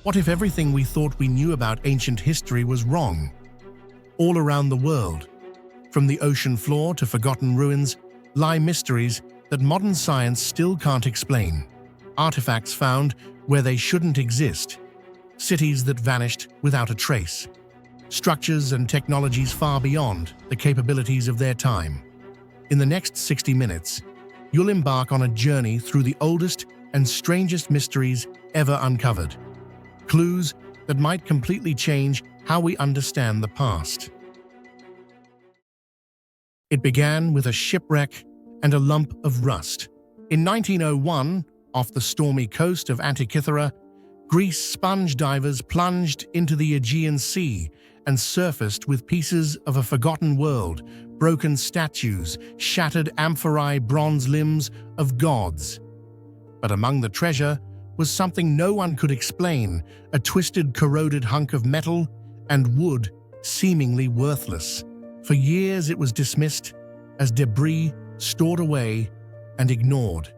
What if everything we thought we knew about ancient history was wrong? All around the world, from the ocean floor to forgotten ruins, lie mysteries that modern science still can't explain. Artifacts found where they shouldn't exist. Cities that vanished without a trace. Structures and technologies far beyond the capabilities of their time. In the next 60 minutes, you'll embark on a journey through the oldest and strangest mysteries ever uncovered. Clues that might completely change how we understand the past. It began with a shipwreck and a lump of rust. In 1901, off the stormy coast of Antikythera, Greece sponge divers plunged into the Aegean Sea and surfaced with pieces of a forgotten world, broken statues, shattered amphorae, bronze limbs of gods. But among the treasure was something no one could explain, a twisted, corroded hunk of metal and wood, seemingly worthless. For years it was dismissed as debris stored away and ignored.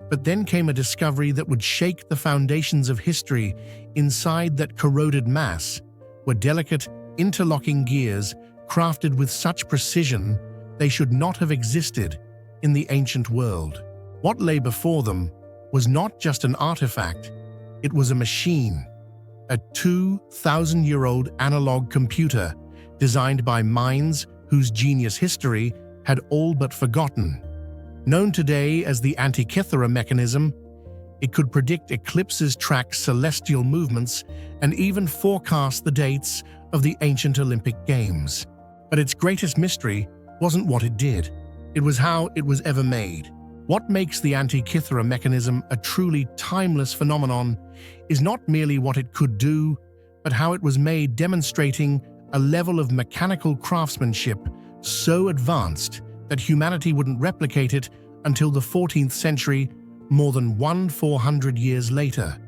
But then came a discovery that would shake the foundations of history. Inside that corroded mass were delicate, interlocking gears crafted with such precision they should not have existed in the ancient world. What lay before them was not just an artifact, it was a machine, a 2,000-year-old analog computer designed by minds whose genius history had all but forgotten. Known today as the Antikythera mechanism, it could predict eclipses, track celestial movements, and even forecast the dates of the ancient Olympic Games. But its greatest mystery wasn't what it did, it was how it was ever made. What makes the Antikythera mechanism a truly timeless phenomenon is not merely what it could do, but how it was made, demonstrating a level of mechanical craftsmanship so advanced that humanity wouldn't replicate it until the 14th century, more than 400 years later.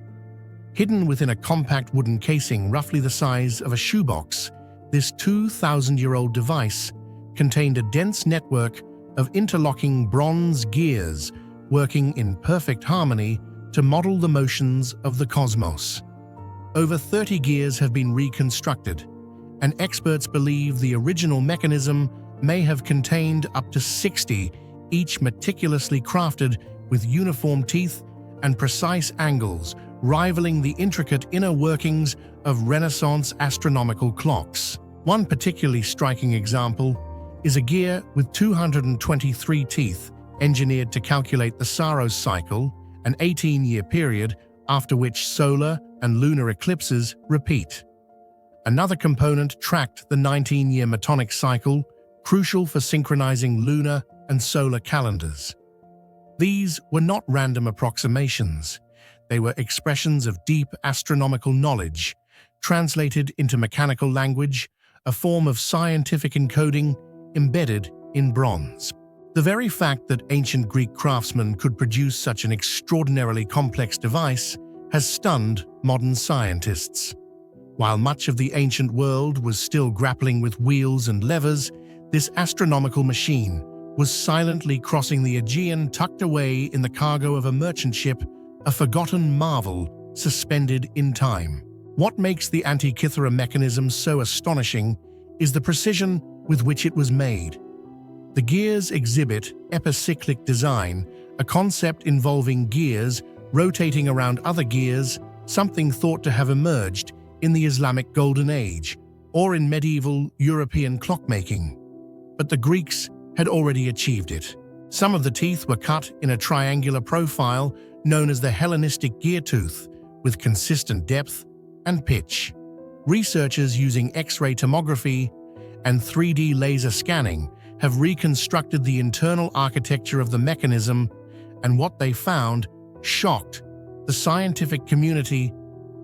Hidden within a compact wooden casing roughly the size of a shoebox, this 2,000-year-old device contained a dense network of interlocking bronze gears working in perfect harmony to model the motions of the cosmos. Over 30 gears have been reconstructed, and experts believe the original mechanism may have contained up to 60, each meticulously crafted with uniform teeth and precise angles, rivaling the intricate inner workings of Renaissance astronomical clocks. One particularly striking example is a gear with 223 teeth engineered to calculate the Saros cycle, an 18-year period after which solar and lunar eclipses repeat. Another component tracked the 19-year Metonic cycle, crucial for synchronizing lunar and solar calendars. These were not random approximations. They were expressions of deep astronomical knowledge, translated into mechanical language, a form of scientific encoding embedded in bronze. The very fact that ancient Greek craftsmen could produce such an extraordinarily complex device has stunned modern scientists. While much of the ancient world was still grappling with wheels and levers, this astronomical machine was silently crossing the Aegean, tucked away in the cargo of a merchant ship, a forgotten marvel suspended in time. What makes the Antikythera mechanism so astonishing is the precision with which it was made. The gears exhibit epicyclic design, a concept involving gears rotating around other gears, something thought to have emerged in the Islamic Golden Age or in medieval European clockmaking. But the Greeks had already achieved it. Some of the teeth were cut in a triangular profile known as the Hellenistic gear tooth, with consistent depth and pitch. Researchers using X-ray tomography and 3D laser scanning have reconstructed the internal architecture of the mechanism, and what they found shocked the scientific community.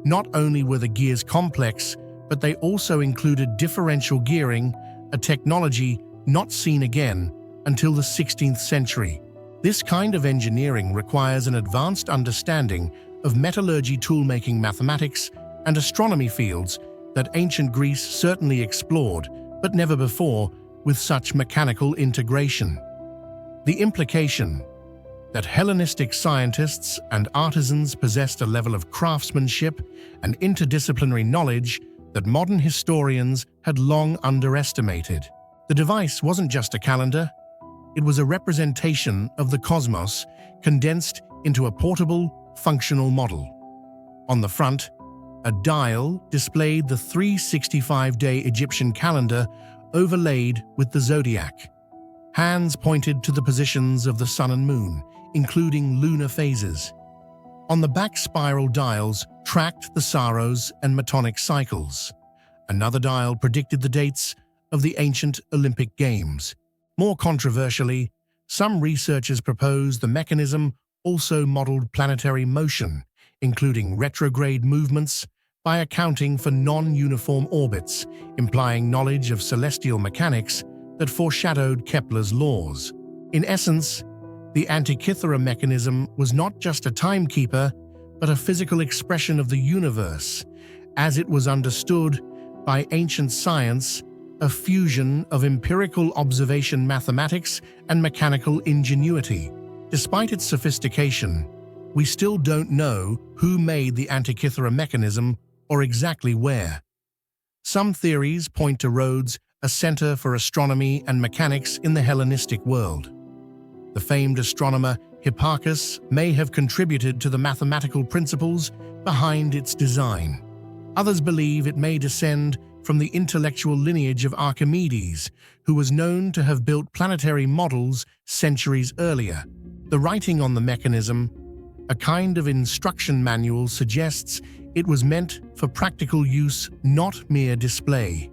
Not only were the gears complex, but they also included differential gearing, a technology not seen again until the 16th century. This kind of engineering requires an advanced understanding of metallurgy, toolmaking, mathematics, and astronomy fields that ancient Greece certainly explored, but never before with such mechanical integration. The implication: that Hellenistic scientists and artisans possessed a level of craftsmanship and interdisciplinary knowledge that modern historians had long underestimated. The device wasn't just a calendar, it was a representation of the cosmos condensed into a portable, functional model. On the front, a dial displayed the 365-day Egyptian calendar overlaid with the zodiac. Hands pointed to the positions of the sun and moon, including lunar phases. On the back, spiral dials tracked the Saros and Metonic cycles. Another dial predicted the dates of the ancient Olympic Games. More controversially, some researchers proposed the mechanism also modeled planetary motion, including retrograde movements, by accounting for non-uniform orbits, implying knowledge of celestial mechanics that foreshadowed Kepler's laws. In essence, the Antikythera mechanism was not just a timekeeper, but a physical expression of the universe, as it was understood by ancient science, a fusion of empirical observation mathematics and mechanical ingenuity. Despite its sophistication, we still don't know who made the Antikythera mechanism or exactly where. Some theories point to Rhodes, a center for astronomy and mechanics in the Hellenistic world. The famed astronomer Hipparchus may have contributed to the mathematical principles behind its design. Others believe it may descend from the intellectual lineage of Archimedes, who was known to have built planetary models centuries earlier. The writing on the mechanism, a kind of instruction manual, suggests it was meant for practical use, not mere display.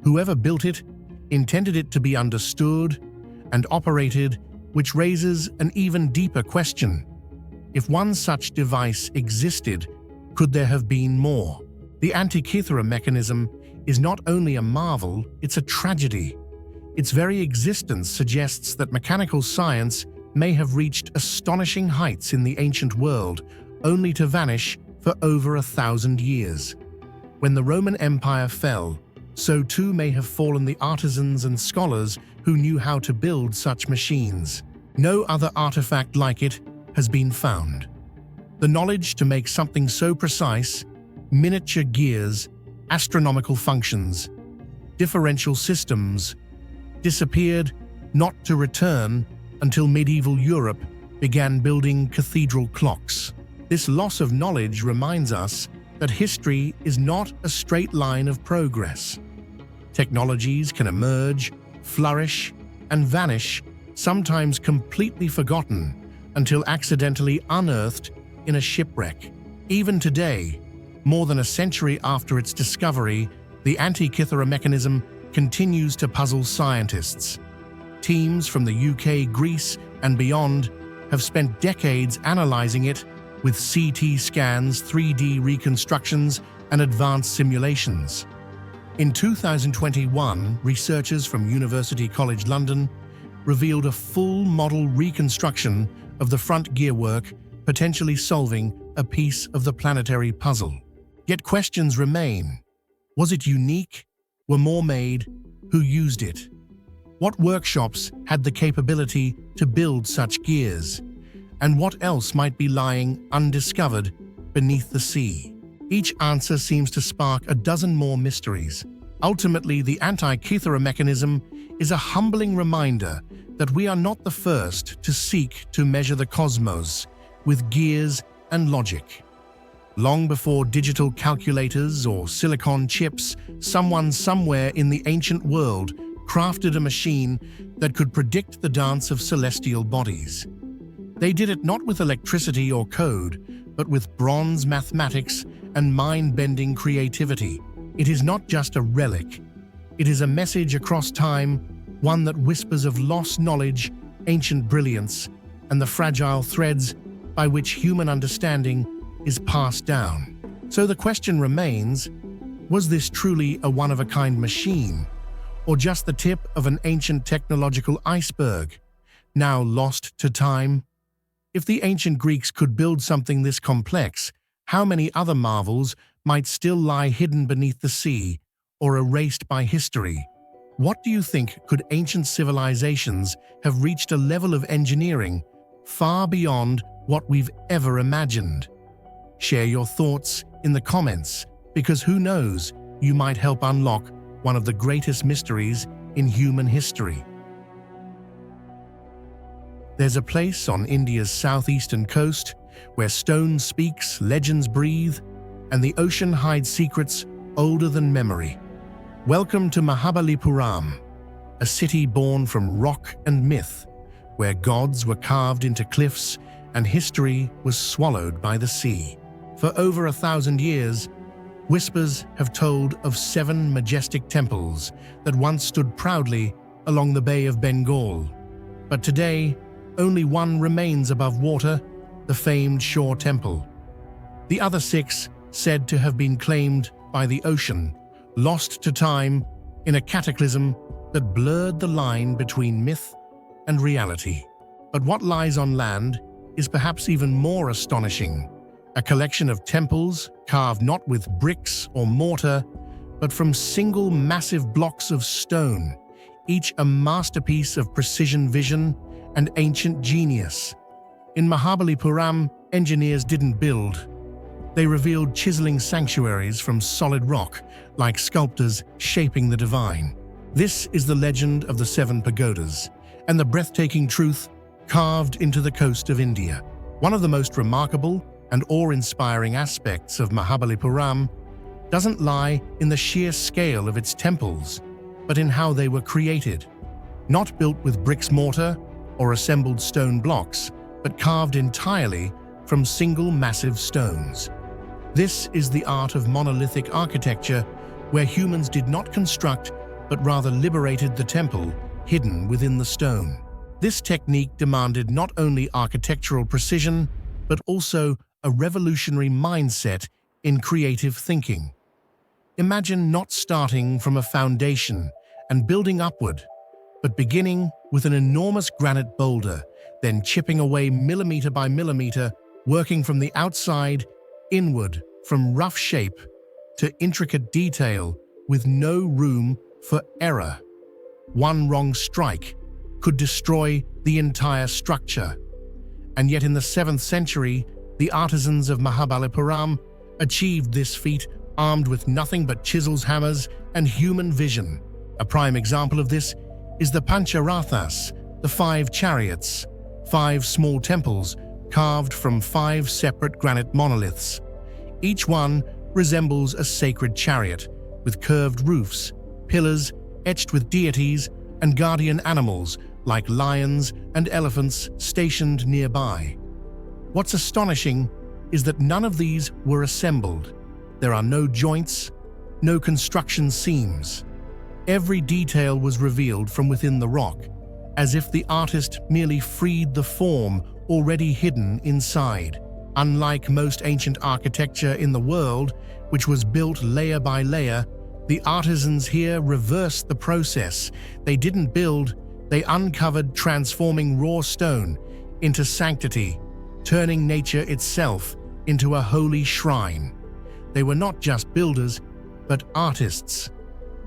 Whoever built it intended it to be understood and operated, which raises an even deeper question. If one such device existed, could there have been more? The Antikythera mechanism is not only a marvel, it's a tragedy. Its very existence suggests that mechanical science may have reached astonishing heights in the ancient world, only to vanish for over 1,000 years. When the Roman Empire fell, so too may have fallen the artisans and scholars who knew how to build such machines. No other artifact like it has been found. The knowledge to make something so precise, miniature gears, astronomical functions, differential systems, disappeared, not to return until medieval Europe began building cathedral clocks. This loss of knowledge reminds us that history is not a straight line of progress. Technologies can emerge, flourish, and vanish, sometimes completely forgotten, until accidentally unearthed in a shipwreck. Even today, more than a century after its discovery, the Antikythera mechanism continues to puzzle scientists. Teams from the UK, Greece, and beyond have spent decades analyzing it with CT scans, 3D reconstructions, and advanced simulations. In 2021, researchers from University College London revealed a full model reconstruction of the front gearwork, potentially solving a piece of the planetary puzzle. Yet questions remain. Was it unique? Were more made? Who used it? What workshops had the capability to build such gears? And what else might be lying undiscovered beneath the sea? Each answer seems to spark a dozen more mysteries. Ultimately, the Antikythera mechanism is a humbling reminder that we are not the first to seek to measure the cosmos with gears and logic. Long before digital calculators or silicon chips, someone somewhere in the ancient world crafted a machine that could predict the dance of celestial bodies. They did it not with electricity or code, but with bronze mathematics and mind-bending creativity. It is not just a relic. It is a message across time, one that whispers of lost knowledge, ancient brilliance, and the fragile threads by which human understanding is passed down. So the question remains, was this truly a one-of-a-kind machine, or just the tip of an ancient technological iceberg, now lost to time? If the ancient Greeks could build something this complex, how many other marvels might still lie hidden beneath the sea or erased by history? What do you think? Could ancient civilizations have reached a level of engineering far beyond what we've ever imagined. Share your thoughts in the comments, because who knows, you might help unlock one of the greatest mysteries in human history. There's a place on India's southeastern coast where stone speaks, legends breathe, and the ocean hides secrets older than memory. Welcome to Mahabalipuram, a city born from rock and myth, where gods were carved into cliffs and history was swallowed by the sea. For over 1,000 years, whispers have told of 7 majestic temples that once stood proudly along the Bay of Bengal. But today, only one remains above water, the famed Shore Temple. The other 6 said to have been claimed by the ocean, lost to time in a cataclysm that blurred the line between myth and reality. But what lies on land is perhaps even more astonishing. A collection of temples carved not with bricks or mortar, but from single massive blocks of stone, each a masterpiece of precision vision and ancient genius. In Mahabalipuram, engineers didn't build. They revealed chiseling sanctuaries from solid rock, like sculptors shaping the divine. This is the legend of the 7 pagodas, and the breathtaking truth carved into the coast of India. One of the most remarkable and awe-inspiring aspects of Mahabalipuram doesn't lie in the sheer scale of its temples, but in how they were created. Not built with bricks mortar or assembled stone blocks, but carved entirely from single massive stones. This is the art of monolithic architecture, where humans did not construct, but rather liberated the temple hidden within the stone. This technique demanded not only architectural precision, but also a revolutionary mindset in creative thinking. Imagine not starting from a foundation and building upward, but beginning with an enormous granite boulder, then chipping away millimeter by millimeter, working from the outside inward, from rough shape to intricate detail with no room for error. One wrong strike could destroy the entire structure. And yet in the 7th century, the artisans of Mahabalipuram achieved this feat armed with nothing but chisels, hammers, and human vision. A prime example of this is the Pancharathas, the 5 chariots, 5 small temples carved from 5 separate granite monoliths. Each one resembles a sacred chariot with curved roofs, pillars etched with deities, and guardian animals like lions and elephants stationed nearby. What's astonishing is that none of these were assembled. There are no joints, no construction seams. Every detail was revealed from within the rock, as if the artist merely freed the form already hidden inside. Unlike most ancient architecture in the world, which was built layer by layer, the artisans here reversed the process. They didn't build, they uncovered, transforming raw stone into sanctity, turning nature itself into a holy shrine. They were not just builders, but artists,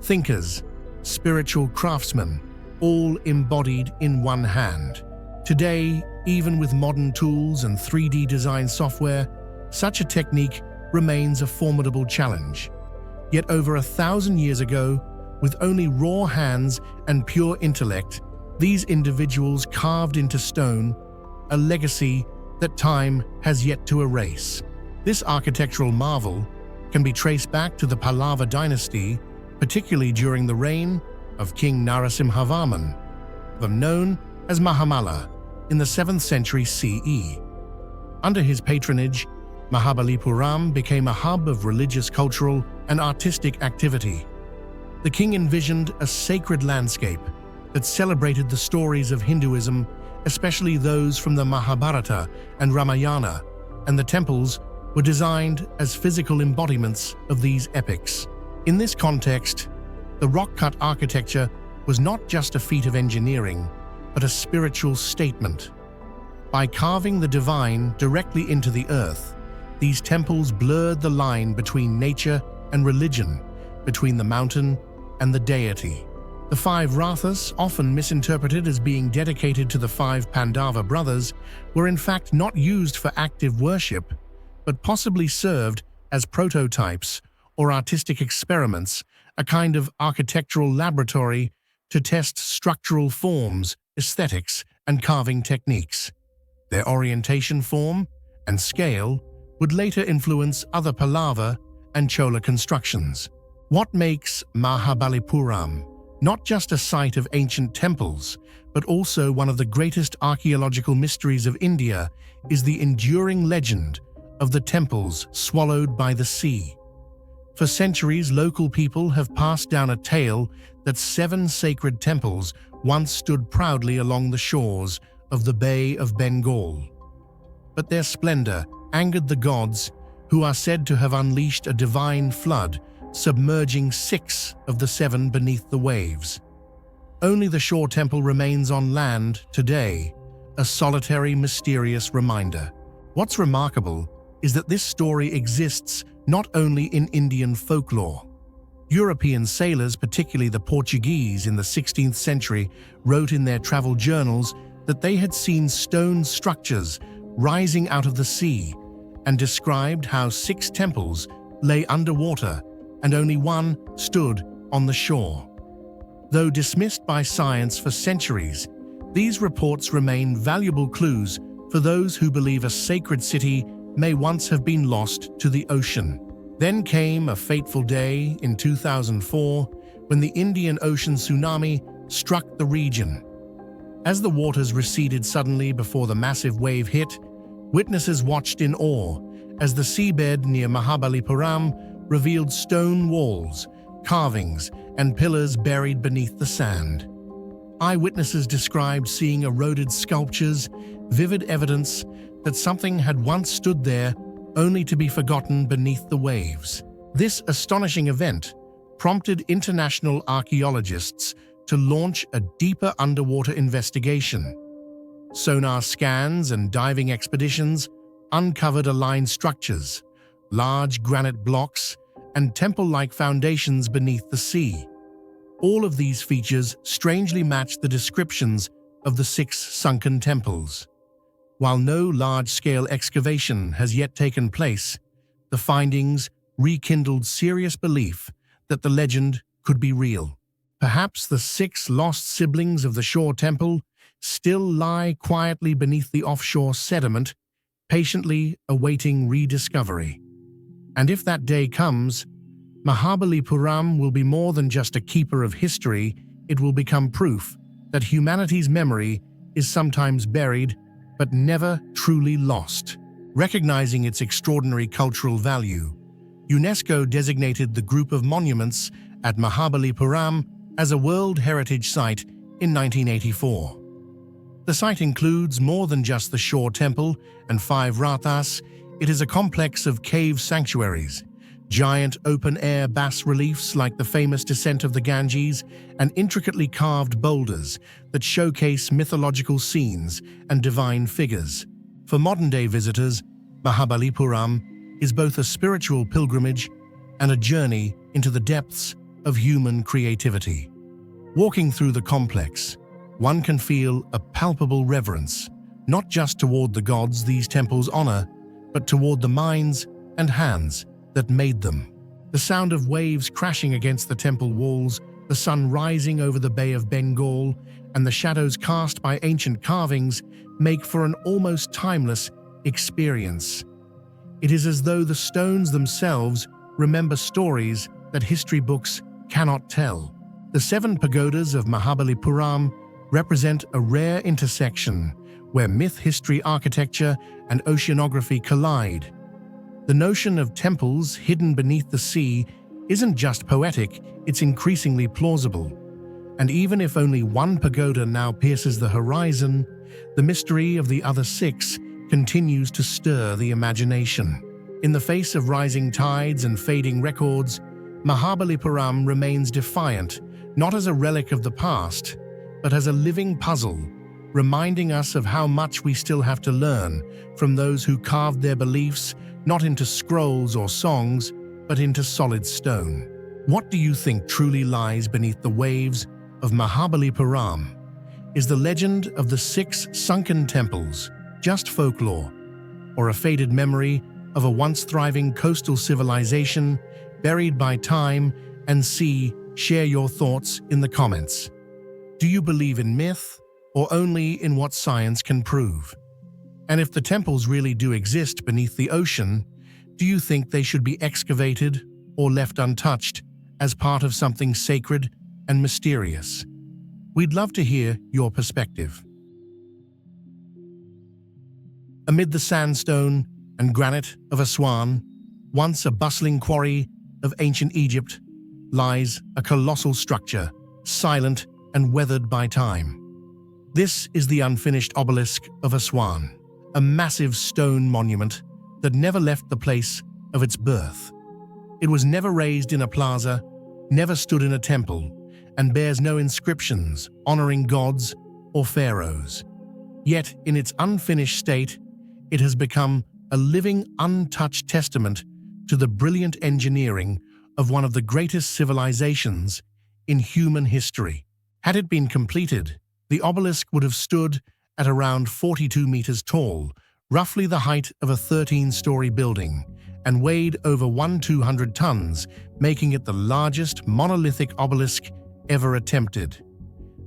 thinkers, spiritual craftsmen, all embodied in one hand. Today, even with modern tools and 3D design software, such a technique remains a formidable challenge. Yet over 1,000 years ago, with only raw hands and pure intellect, these individuals carved into stone a legacy that time has yet to erase. This architectural marvel can be traced back to the Pallava dynasty, particularly during the reign of King Narasimhavarman, known as Mahamalla, in the 7th century CE. Under his patronage, Mahabalipuram became a hub of religious, cultural, and artistic activity. The king envisioned a sacred landscape that celebrated the stories of Hinduism, especially those from the Mahabharata and Ramayana, and the temples were designed as physical embodiments of these epics. In this context, the rock-cut architecture was not just a feat of engineering, but a spiritual statement. By carving the divine directly into the earth, these temples blurred the line between nature and religion, between the mountain and the deity. The five Rathas, often misinterpreted as being dedicated to the five Pandava brothers, were in fact not used for active worship, but possibly served as prototypes or artistic experiments, a kind of architectural laboratory to test structural forms, aesthetics, and carving techniques. Their orientation, form, and scale would later influence other Pallava and Chola constructions. What makes Mahabalipuram not just a site of ancient temples, but also one of the greatest archaeological mysteries of India is the enduring legend of the temples swallowed by the sea. For centuries, local people have passed down a tale that 7 sacred temples once stood proudly along the shores of the Bay of Bengal. But their splendor angered the gods, who are said to have unleashed a divine flood, submerging 6 of the 7 beneath the waves. Only the shore temple remains on land today, a solitary, mysterious reminder. What's remarkable is that this story exists not only in Indian folklore. European sailors, particularly the Portuguese in the 16th century, wrote in their travel journals that they had seen stone structures rising out of the sea and described how 6 temples lay underwater and only one stood on the shore. Though dismissed by science for centuries, these reports remain valuable clues for those who believe a sacred city may once have been lost to the ocean. Then came a fateful day in 2004 when the Indian Ocean tsunami struck the region. As the waters receded suddenly before the massive wave hit, witnesses watched in awe as the seabed near Mahabalipuram revealed stone walls, carvings, and pillars buried beneath the sand. Eyewitnesses described seeing eroded sculptures, vivid evidence that something had once stood there only to be forgotten beneath the waves. This astonishing event prompted international archaeologists to launch a deeper underwater investigation. Sonar scans and diving expeditions uncovered aligned structures, large granite blocks, and temple-like foundations beneath the sea. All of these features strangely matched the descriptions of the 6 sunken temples. While no large-scale excavation has yet taken place, the findings rekindled serious belief that the legend could be real. Perhaps the 6 lost siblings of the shore temple still lie quietly beneath the offshore sediment, patiently awaiting rediscovery. And if that day comes, Mahabalipuram will be more than just a keeper of history. It will become proof that humanity's memory is sometimes buried but never truly lost. Recognizing its extraordinary cultural value, UNESCO designated the group of monuments at Mahabalipuram as a World Heritage Site in 1984. The site includes more than just the shore temple and 5 rathas. It is a complex of cave sanctuaries, giant open-air bas-reliefs like the famous descent of the Ganges, and intricately carved boulders that showcase mythological scenes and divine figures. For modern-day visitors, Mahabalipuram is both a spiritual pilgrimage and a journey into the depths of human creativity. Walking through the complex, one can feel a palpable reverence, not just toward the gods these temples honor, but toward the minds and hands that made them. The sound of waves crashing against the temple walls, the sun rising over the Bay of Bengal, and the shadows cast by ancient carvings make for an almost timeless experience. It is as though the stones themselves remember stories that history books cannot tell. The 7 pagodas of Mahabalipuram represent a rare intersection where myth, history, architecture, and oceanography collide. The notion of temples hidden beneath the sea isn't just poetic, it's increasingly plausible. And even if only one pagoda now pierces the horizon, the mystery of the other 6 continues to stir the imagination. In the face of rising tides and fading records, Mahabalipuram remains defiant, not as a relic of the past, but as a living puzzle, reminding us of how much we still have to learn from those who carved their beliefs not into scrolls or songs, but into solid stone. What do you think truly lies beneath the waves of Mahabalipuram is the legend of the 6 sunken temples, just folklore, or a faded memory of a once thriving coastal civilization buried by time and sea? Share your thoughts in the comments. Do you believe in myth or only in what science can prove? And if the temples really do exist beneath the ocean, do you think they should be excavated or left untouched as part of something sacred and mysterious? We'd love to hear your perspective. Amid the sandstone and granite of Aswan, once a bustling quarry of ancient Egypt, lies a colossal structure, silent and weathered by time. This is the unfinished obelisk of Aswan, a massive stone monument that never left the place of its birth. It was never raised in a plaza, never stood in a temple, and bears no inscriptions honoring gods or pharaohs. Yet, in its unfinished state, it has become a living, untouched testament to the brilliant engineering of one of the greatest civilizations in human history. Had it been completed, the obelisk would have stood at around 42 meters tall, roughly the height of a 13-story building, and weighed over 200 tons, making it the largest monolithic obelisk ever attempted.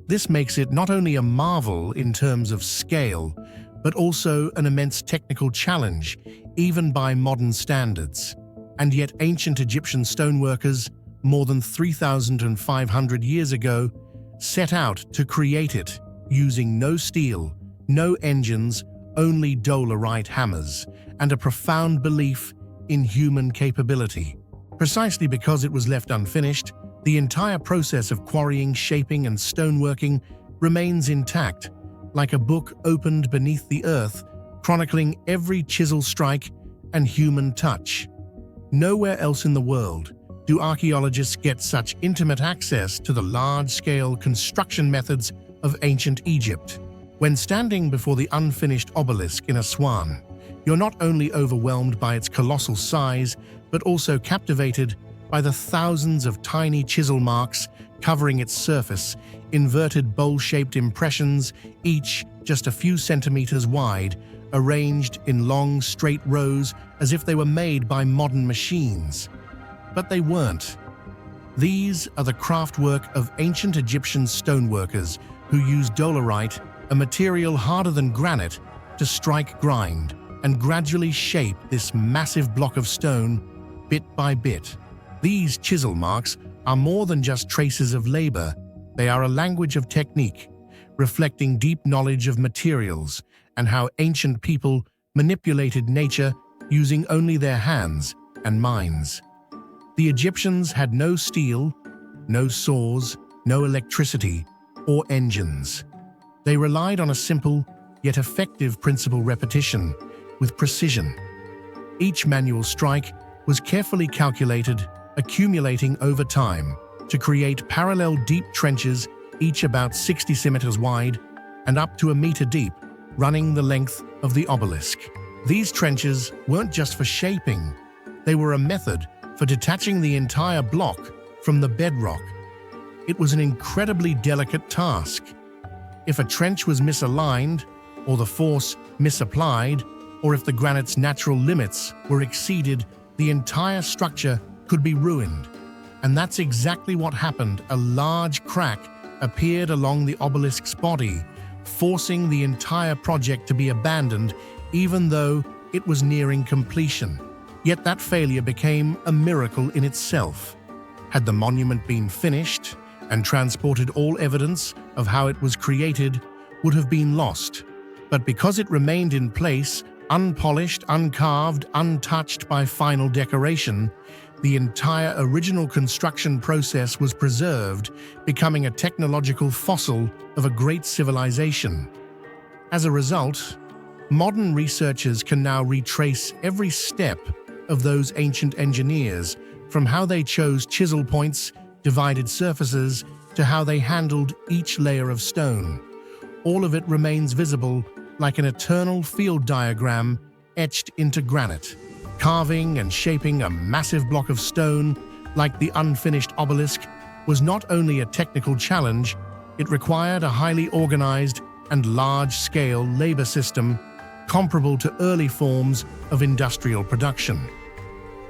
This makes it not only a marvel in terms of scale, but also an immense technical challenge, even by modern standards. And yet ancient Egyptian stoneworkers, more than 3,500 years ago, set out to create it using no steel, no engines, only dolerite hammers, and a profound belief in human capability. Precisely because it was left unfinished, the entire process of quarrying, shaping, and stoneworking remains intact, like a book opened beneath the earth, chronicling every chisel strike and human touch. Nowhere else in the world do archaeologists get such intimate access to the large-scale construction methods of ancient Egypt. When standing before the unfinished obelisk in Aswan, you're not only overwhelmed by its colossal size, but also captivated by the thousands of tiny chisel marks covering its surface, inverted bowl-shaped impressions, each just a few centimeters wide, arranged in long, straight rows as if they were made by modern machines. But they weren't. These are the craftwork of ancient Egyptian stoneworkers who used dolerite, a material harder than granite, to strike, grind, and gradually shape this massive block of stone bit by bit. These chisel marks are more than just traces of labor. They are a language of technique, reflecting deep knowledge of materials and how ancient people manipulated nature using only their hands and minds. The Egyptians had no steel, no saws, no electricity, or engines. They relied on a simple yet effective principle: repetition with precision. Each manual strike was carefully calculated, accumulating over time to create parallel deep trenches, each about 60 centimeters wide and up to a meter deep, running the length of the obelisk. These trenches weren't just for shaping, they were a method for detaching the entire block from the bedrock. It was an incredibly delicate task. If a trench was misaligned, or the force misapplied, or if the granite's natural limits were exceeded, the entire structure could be ruined. And that's exactly what happened. A large crack appeared along the obelisk's body, forcing the entire project to be abandoned, even though it was nearing completion. Yet that failure became a miracle in itself. Had the monument been finished and transported, all evidence of how it was created would have been lost. But because it remained in place, unpolished, uncarved, untouched by final decoration, the entire original construction process was preserved, becoming a technological fossil of a great civilization. As a result, modern researchers can now retrace every step of those ancient engineers, from how they chose chisel points, divided surfaces, to how they handled each layer of stone. All of it remains visible like an eternal field diagram etched into granite, carving and shaping a massive block of stone like the unfinished obelisk was not only a technical challenge, it required a highly organized and large-scale labor system comparable to early forms of industrial production.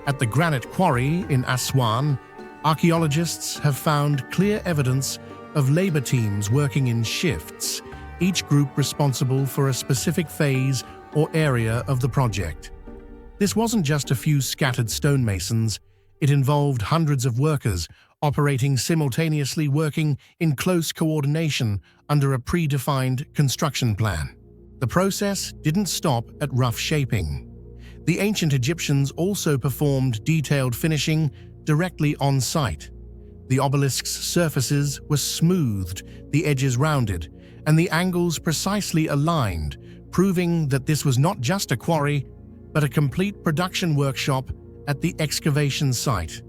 At the granite quarry in Aswan, archaeologists have found clear evidence of labor teams working in shifts, each group responsible for a specific phase or area of the project. This wasn't just a few scattered stonemasons, it involved hundreds of workers operating simultaneously, working in close coordination under a predefined construction plan. The process didn't stop at rough shaping. The ancient Egyptians also performed detailed finishing directly on site. The obelisk's surfaces were smoothed, the edges rounded, and the angles precisely aligned, proving that this was not just a quarry, but a complete production workshop at the excavation site.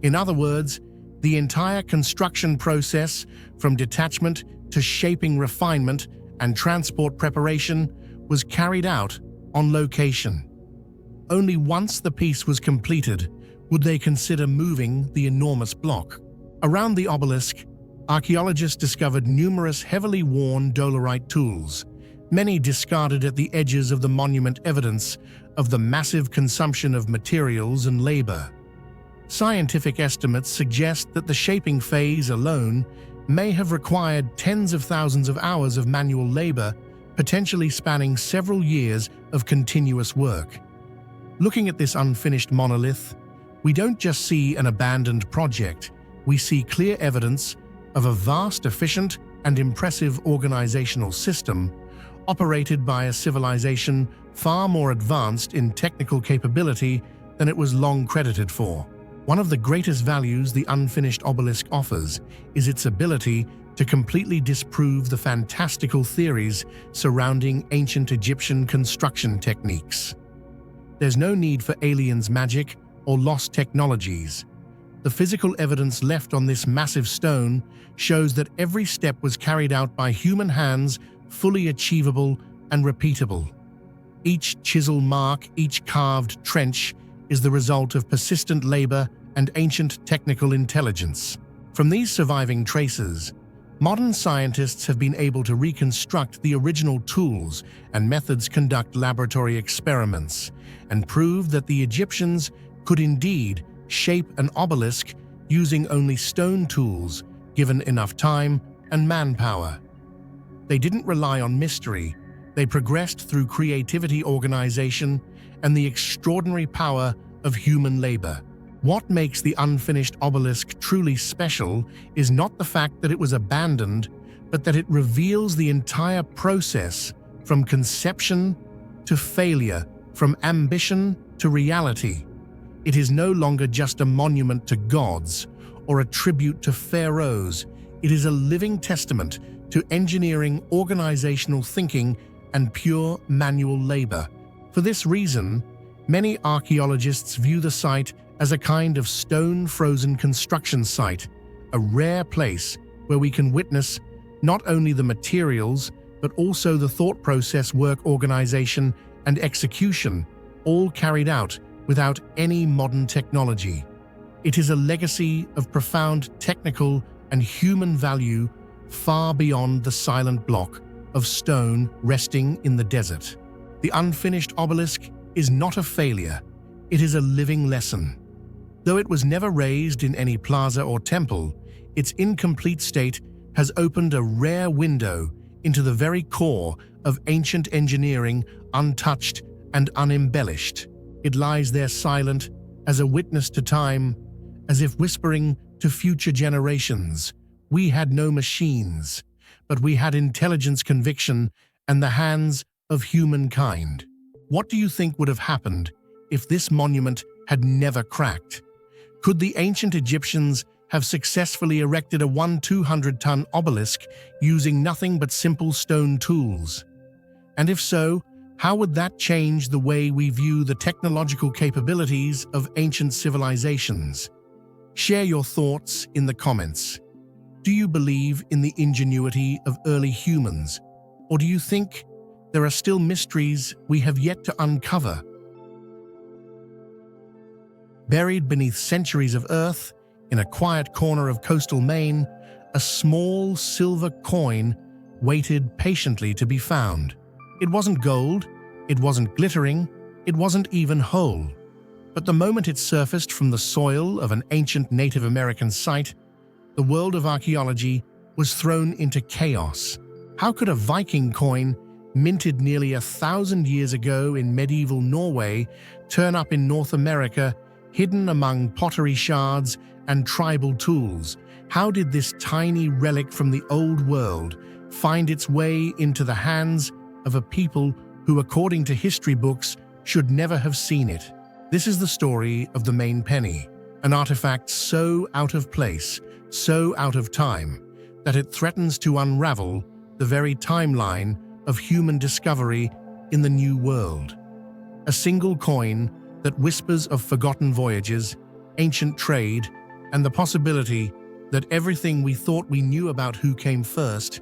In other words, the entire construction process, from detachment to shaping, refinement, and transport preparation, was carried out on location. Only once the piece was completed would they consider moving the enormous block. Around the obelisk, archaeologists discovered numerous heavily worn dolerite tools, many discarded at the edges of the monument, evidence of the massive consumption of materials and labor. Scientific estimates suggest that the shaping phase alone may have required tens of thousands of hours of manual labor, potentially spanning several years of continuous work. Looking at this unfinished monolith, we don't just see an abandoned project, we see clear evidence of a vast, efficient, and impressive organizational system operated by a civilization far more advanced in technical capability than it was long credited for. One of the greatest values the unfinished obelisk offers is its ability to completely disprove the fantastical theories surrounding ancient Egyptian construction techniques. There's no need for aliens' magic or lost technologies. The physical evidence left on this massive stone shows that every step was carried out by human hands, fully achievable and repeatable. Each chisel mark, each carved trench is the result of persistent labor and ancient technical intelligence. From these surviving traces, modern scientists have been able to reconstruct the original tools and methods, conduct laboratory experiments, and prove that the Egyptians could indeed shape an obelisk using only stone tools, given enough time and manpower. They didn't rely on mystery, they progressed through creativity, organization, and the extraordinary power of human labor. What makes the unfinished obelisk truly special is not the fact that it was abandoned, but that it reveals the entire process, from conception to failure, from ambition to reality. It is no longer just a monument to gods or a tribute to pharaohs. It is a living testament to engineering, organizational thinking, and pure manual labor. For this reason, many archaeologists view the site as a kind of stone-frozen construction site, a rare place where we can witness not only the materials, but also the thought process, work, organization, and execution, all carried out without any modern technology. It is a legacy of profound technical and human value far beyond the silent block of stone resting in the desert. The unfinished obelisk is not a failure, it is a living lesson. Though it was never raised in any plaza or temple, its incomplete state has opened a rare window into the very core of ancient engineering, untouched and unembellished. It lies there silent as a witness to time, as if whispering to future generations, "We had no machines, but we had intelligence, conviction, and the hands of humankind." What do you think would have happened if this monument had never cracked? Could the ancient Egyptians have successfully erected a 200-ton obelisk using nothing but simple stone tools? And if so, how would that change the way we view the technological capabilities of ancient civilizations? Share your thoughts in the comments. Do you believe in the ingenuity of early humans, or do you think there are still mysteries we have yet to uncover? Buried beneath centuries of earth In a quiet corner of coastal Maine, a small silver coin waited patiently to be found. It wasn't gold, it wasn't glittering, it wasn't even whole. But the moment it surfaced from the soil of an ancient Native American site, the world of archaeology was thrown into chaos. How could a Viking coin, minted nearly 1,000 years ago in medieval Norway, turn up in North America, hidden among pottery shards and tribal tools? How did this tiny relic from the old world find its way into the hands of a people who, according to history books, should never have seen it? This is the story of the Maine penny, an artifact so out of place, so out of time, that it threatens to unravel the very timeline of human discovery in the New World. A single coin that whispers of forgotten voyages, ancient trade, and the possibility that everything we thought we knew about who came first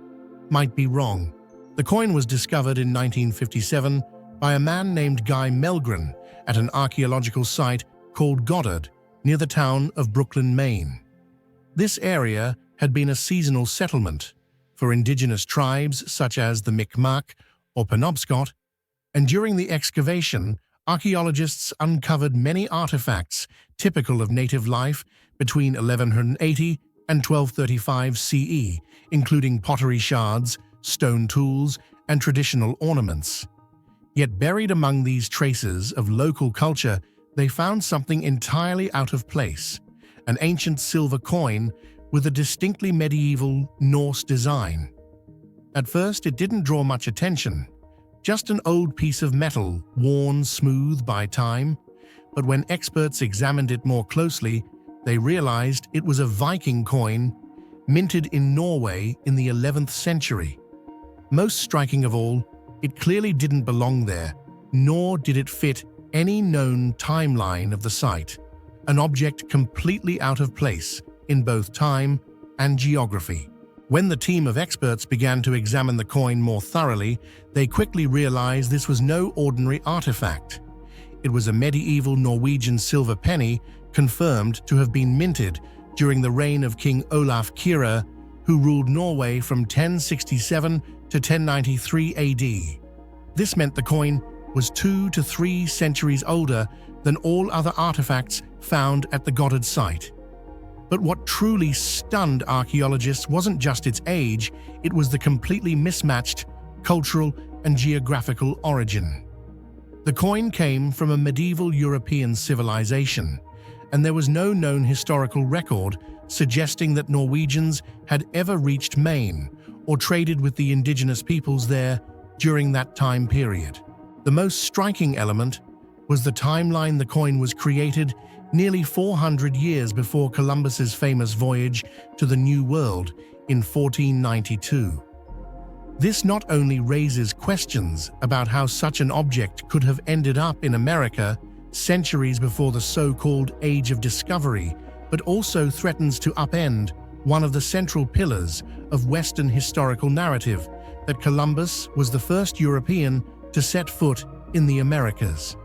might be wrong. The coin was discovered in 1957 by a man named Guy Melgren at an archaeological site called Goddard, near the town of Brooklyn, Maine. This area had been a seasonal settlement for indigenous tribes such as the Mi'kmaq or Penobscot, and during the excavation, archaeologists uncovered many artifacts typical of native life between 1180 and 1235 CE, including pottery shards, stone tools, and traditional ornaments. Yet buried among these traces of local culture, they found something entirely out of place, an ancient silver coin with a distinctly medieval Norse design. At first, it didn't draw much attention, just an old piece of metal worn smooth by time, but when experts examined it more closely, they realized it was a Viking coin minted in Norway in the 11th century. Most striking of all, it clearly didn't belong there, nor did it fit any known timeline of the site, an object completely out of place in both time and geography. When the team of experts began to examine the coin more thoroughly, they quickly realized this was no ordinary artifact. It was a medieval Norwegian silver penny confirmed to have been minted during the reign of King Olaf Kyrre, who ruled Norway from 1067 to 1093 AD. This meant the coin was 2 to 3 centuries older than all other artifacts found at the Goddard site. But what truly stunned archaeologists wasn't just its age, it was the completely mismatched cultural and geographical origin. The coin came from a medieval European civilization, and there was no known historical record suggesting that Norwegians had ever reached Maine or traded with the indigenous peoples there during that time period. The most striking element was the timeline the coin was created nearly 400 years before Columbus's famous voyage to the New World in 1492. This not only raises questions about how such an object could have ended up in America centuries before the so-called Age of Discovery, but also threatens to upend one of the central pillars of Western historical narrative, that Columbus was the first European to set foot in the Americas.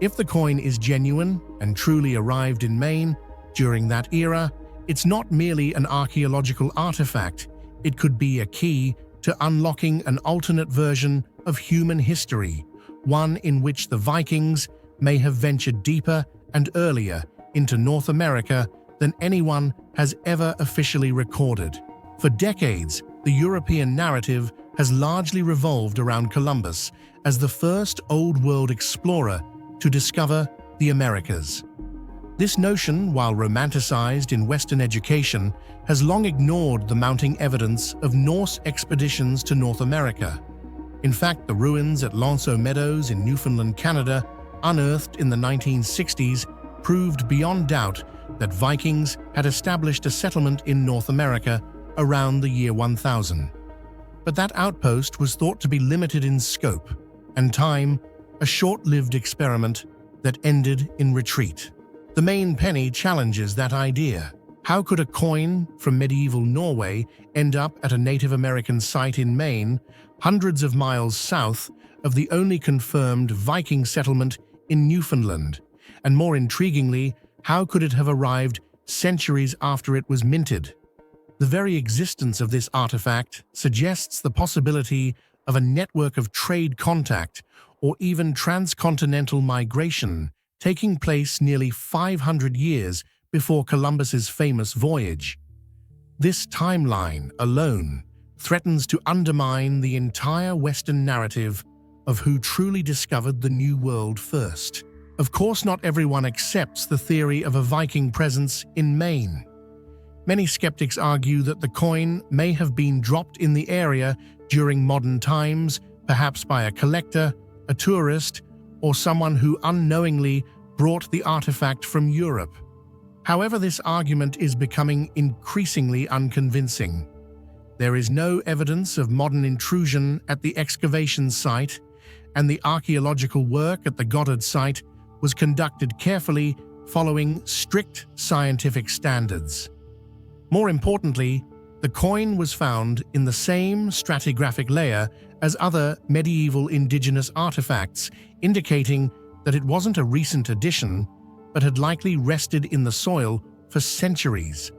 If the coin is genuine and truly arrived in Maine during that era, it's not merely an archaeological artifact, it could be a key to unlocking an alternate version of human history, one in which the Vikings may have ventured deeper and earlier into North America than anyone has ever officially recorded. For decades, the European narrative has largely revolved around Columbus as the first Old World explorer to discover the Americas. This notion, while romanticized in Western education, has long ignored the mounting evidence of Norse expeditions to North America. In fact, the ruins at L'Anseau Meadows in Newfoundland, Canada, unearthed in the 1960s, proved beyond doubt that Vikings had established a settlement in North America around the year 1000. But that outpost was thought to be limited in scope and time, a short-lived experiment that ended in retreat. The Maine penny challenges that idea. How could a coin from medieval Norway end up at a Native American site in Maine, hundreds of miles south of the only confirmed Viking settlement in Newfoundland? And more intriguingly, how could it have arrived centuries after it was minted. The very existence of this artifact suggests the possibility of a network of trade contact or even transcontinental migration taking place nearly 500 years before Columbus's famous voyage. This timeline alone threatens to undermine the entire Western narrative of who truly discovered the New World first. Of course, not everyone accepts the theory of a Viking presence in Maine. Many skeptics argue that the coin may have been dropped in the area during modern times, perhaps by a collector, a tourist, or someone who unknowingly brought the artifact from Europe. However, this argument is becoming increasingly unconvincing. There is no evidence of modern intrusion at the excavation site, and the archaeological work at the Goddard site was conducted carefully following strict scientific standards. More importantly, the coin was found in the same stratigraphic layer as other medieval indigenous artifacts, indicating that it wasn't a recent addition, but had likely rested in the soil for centuries.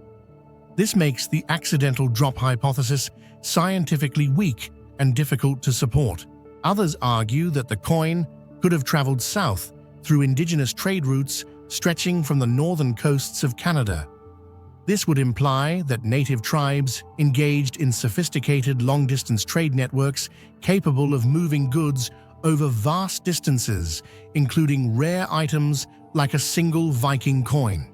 This makes the accidental drop hypothesis scientifically weak and difficult to support. Others argue that the coin could have traveled south through indigenous trade routes stretching from the northern coasts of Canada. This would imply that native tribes engaged in sophisticated long-distance trade networks capable of moving goods over vast distances, including rare items like a single Viking coin.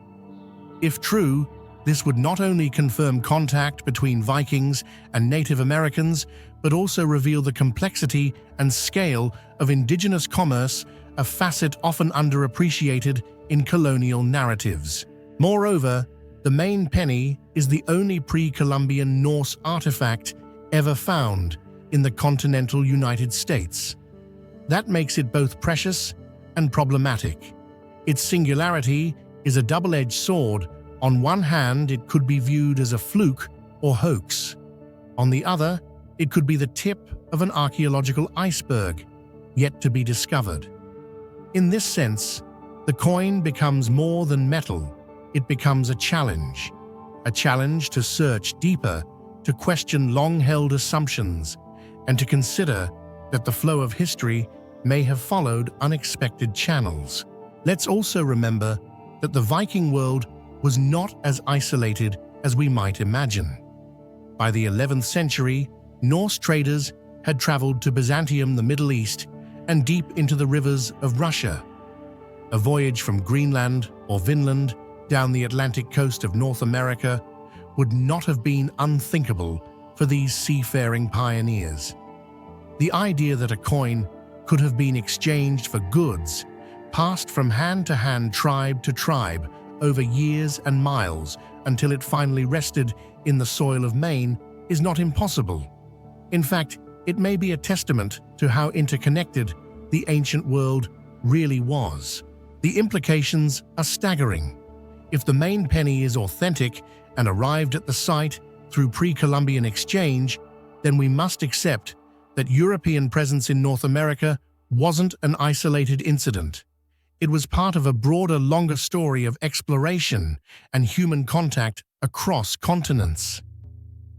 If true, this would not only confirm contact between Vikings and Native Americans, but also reveal the complexity and scale of indigenous commerce, a facet often underappreciated in colonial narratives. Moreover, the Maine penny is the only pre-Columbian Norse artifact ever found in the continental United States. That makes it both precious and problematic. Its singularity is a double-edged sword. On one hand, it could be viewed as a fluke or hoax. On the other, it could be the tip of an archaeological iceberg, yet to be discovered. In this sense, the coin becomes more than metal. It becomes a challenge to search deeper, to question long-held assumptions, and to consider that the flow of history may have followed unexpected channels. Let's also remember that the Viking world was not as isolated as we might imagine. By the 11th century, Norse traders had traveled to Byzantium, the Middle East, and deep into the rivers of Russia. A voyage from Greenland or Vinland down the Atlantic coast of North America would not have been unthinkable for these seafaring pioneers. The idea that a coin could have been exchanged for goods, passed from hand to hand, tribe to tribe, over years and miles until it finally rested in the soil of Maine, is not impossible. In fact, it may be a testament to how interconnected the ancient world really was. The implications are staggering. If the Maine penny is authentic and arrived at the site through pre-Columbian exchange, then we must accept that European presence in North America wasn't an isolated incident. It was part of a broader, longer story of exploration and human contact across continents.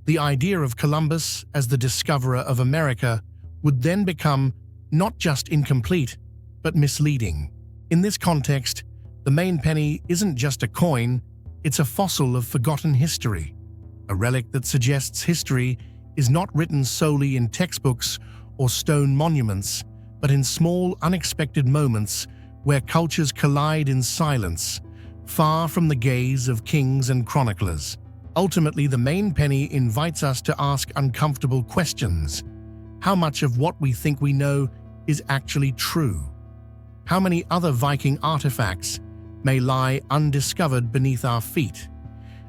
The idea of Columbus as the discoverer of America would then become not just incomplete, but misleading. In this context, the Maine penny isn't just a coin, it's a fossil of forgotten history, a relic that suggests history is not written solely in textbooks or stone monuments, but in small, unexpected moments where cultures collide in silence, far from the gaze of kings and chroniclers. Ultimately, the Maine penny invites us to ask uncomfortable questions. How much of what we think we know is actually true? How many other Viking artifacts may lie undiscovered beneath our feet?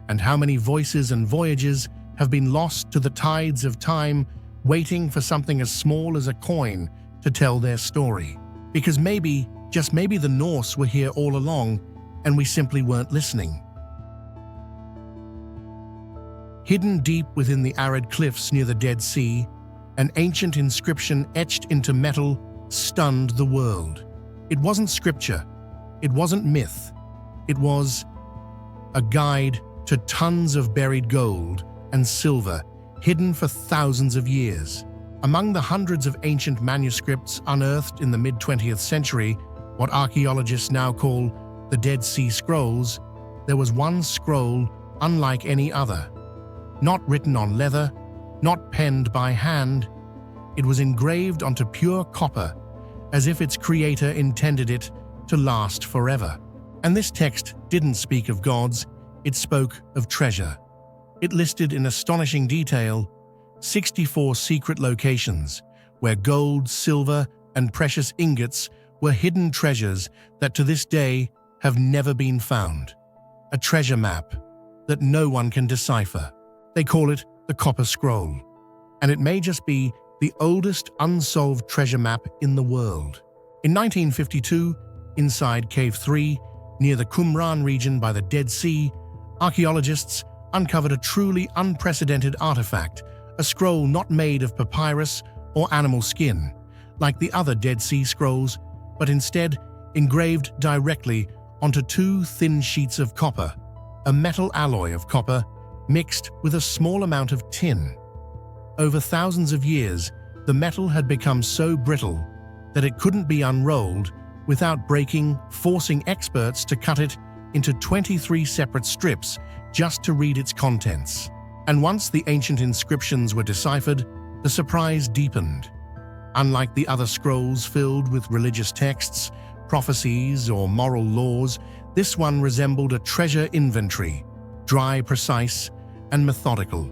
And how many voices and voyages have been lost to the tides of time, waiting for something as small as a coin to tell their story? Because maybe, just maybe, the Norse were here all along and we simply weren't listening. Hidden deep within the arid cliffs near the Dead Sea, an ancient inscription etched into metal stunned the world. It wasn't scripture, it wasn't myth, it was a guide to tons of buried gold and silver hidden for thousands of years. Among the hundreds of ancient manuscripts unearthed in the mid-20th century, what archaeologists now call the Dead Sea Scrolls, there was one scroll unlike any other. Not written on leather, not penned by hand, it was engraved onto pure copper, as if its creator intended it to last forever. And this text didn't speak of gods, it spoke of treasure. It listed in astonishing detail 64 secret locations where gold, silver, and precious ingots were hidden treasures that to this day have never been found. A treasure map that no one can decipher. They call it the Copper Scroll, and it may just be the oldest unsolved treasure map in the world. In 1952, inside Cave 3, near the Qumran region by the Dead Sea, archaeologists uncovered a truly unprecedented artifact, a scroll not made of papyrus or animal skin, like the other Dead Sea Scrolls, but instead engraved directly onto two thin sheets of copper, a metal alloy of copper mixed with a small amount of tin. Over thousands of years, the metal had become so brittle that it couldn't be unrolled without breaking, forcing experts to cut it into 23 separate strips just to read its contents. And once the ancient inscriptions were deciphered, the surprise deepened. Unlike the other scrolls filled with religious texts, prophecies, or moral laws, this one resembled a treasure inventory, dry, precise, and methodical.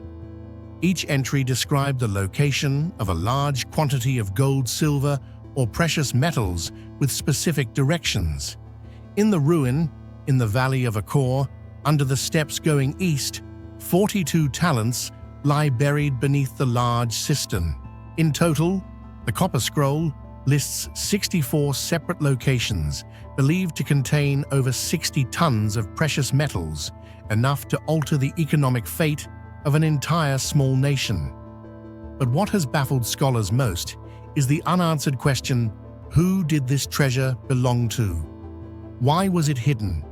Each entry described the location of a large quantity of gold, silver, or precious metals with specific directions. In the ruin, in the Valley of Achor, under the steps going east, 42 talents lie buried beneath the large cistern. In total, the Copper Scroll lists 64 separate locations, believed to contain over 60 tons of precious metals, enough to alter the economic fate of an entire small nation. But what has baffled scholars most is the unanswered question, who did this treasure belong to? Why was it hidden?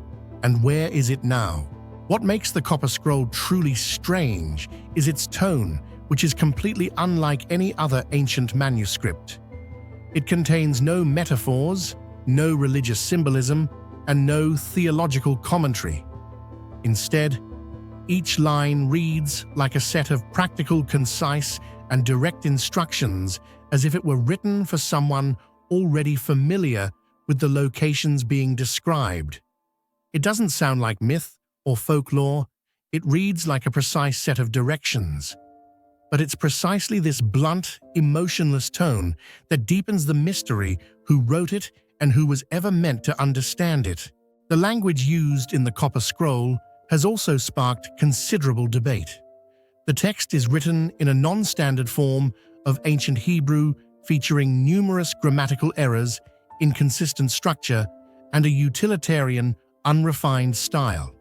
And where is it now? What makes the Copper Scroll truly strange is its tone, which is completely unlike any other ancient manuscript. It contains no metaphors, no religious symbolism, and no theological commentary. Instead, each line reads like a set of practical, concise, and direct instructions, as if it were written for someone already familiar with the locations being described. It doesn't sound like myth or folklore, it reads like a precise set of directions. But it's precisely this blunt, emotionless tone that deepens the mystery who wrote it and who was ever meant to understand it. The language used in the Copper Scroll has also sparked considerable debate. The text is written in a non-standard form of ancient Hebrew, featuring numerous grammatical errors, inconsistent structure, and a utilitarian, unrefined style.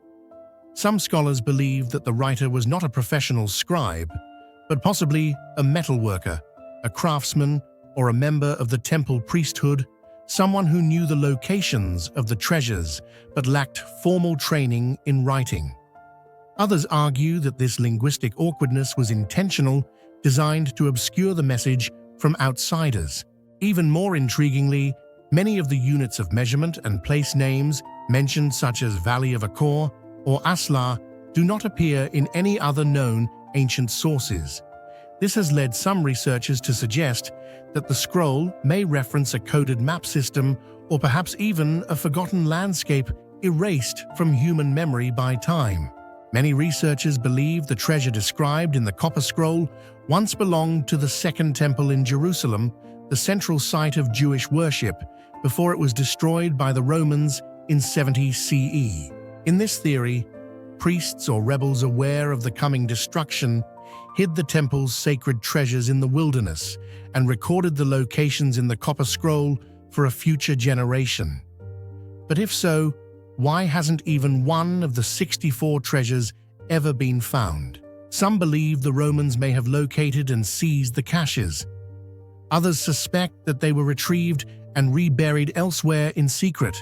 Some scholars believe that the writer was not a professional scribe, but possibly a metalworker, a craftsman, or a member of the temple priesthood, someone who knew the locations of the treasures but lacked formal training in writing. Others argue that this linguistic awkwardness was intentional, designed to obscure the message from outsiders. Even more intriguingly, many of the units of measurement and place names mentioned, such as Valley of Achor or Asla, do not appear in any other known ancient sources. This has led some researchers to suggest that the scroll may reference a coded map system or perhaps even a forgotten landscape erased from human memory by time. Many researchers believe the treasure described in the Copper Scroll once belonged to the Second Temple in Jerusalem, the central site of Jewish worship, before it was destroyed by the Romans in 70 CE. In this theory, priests or rebels aware of the coming destruction hid the temple's sacred treasures in the wilderness and recorded the locations in the Copper Scroll for a future generation. But if so, why hasn't even one of the 64 treasures ever been found? Some believe the Romans may have located and seized the caches. Others suspect that they were retrieved and reburied elsewhere in secret.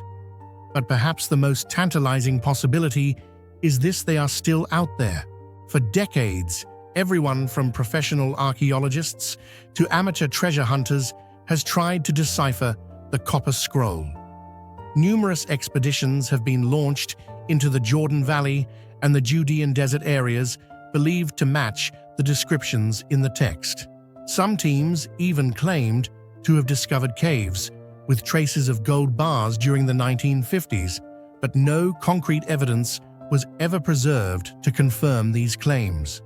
But perhaps the most tantalizing possibility is this: they are still out there. For decades, everyone from professional archaeologists to amateur treasure hunters has tried to decipher the Copper Scroll. Numerous expeditions have been launched into the Jordan Valley and the Judean desert areas believed to match the descriptions in the text. Some teams even claimed to have discovered caves with traces of gold bars during the 1950s, but no concrete evidence was ever preserved to confirm these claims.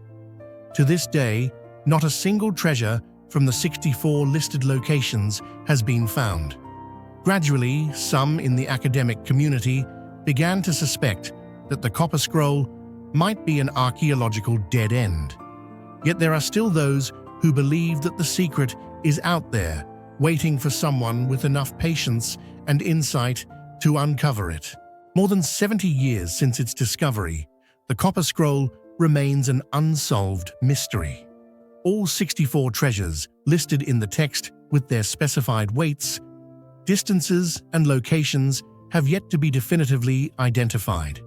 To this day, not a single treasure from the 64 listed locations has been found. Gradually, some in the academic community began to suspect that the Copper Scroll might be an archaeological dead end. Yet there are still those who believe that the secret is out there, waiting for someone with enough patience and insight to uncover it. More than 70 years since its discovery, the Copper Scroll remains an unsolved mystery. All 64 treasures listed in the text with their specified weights, distances, and locations have yet to be definitively identified.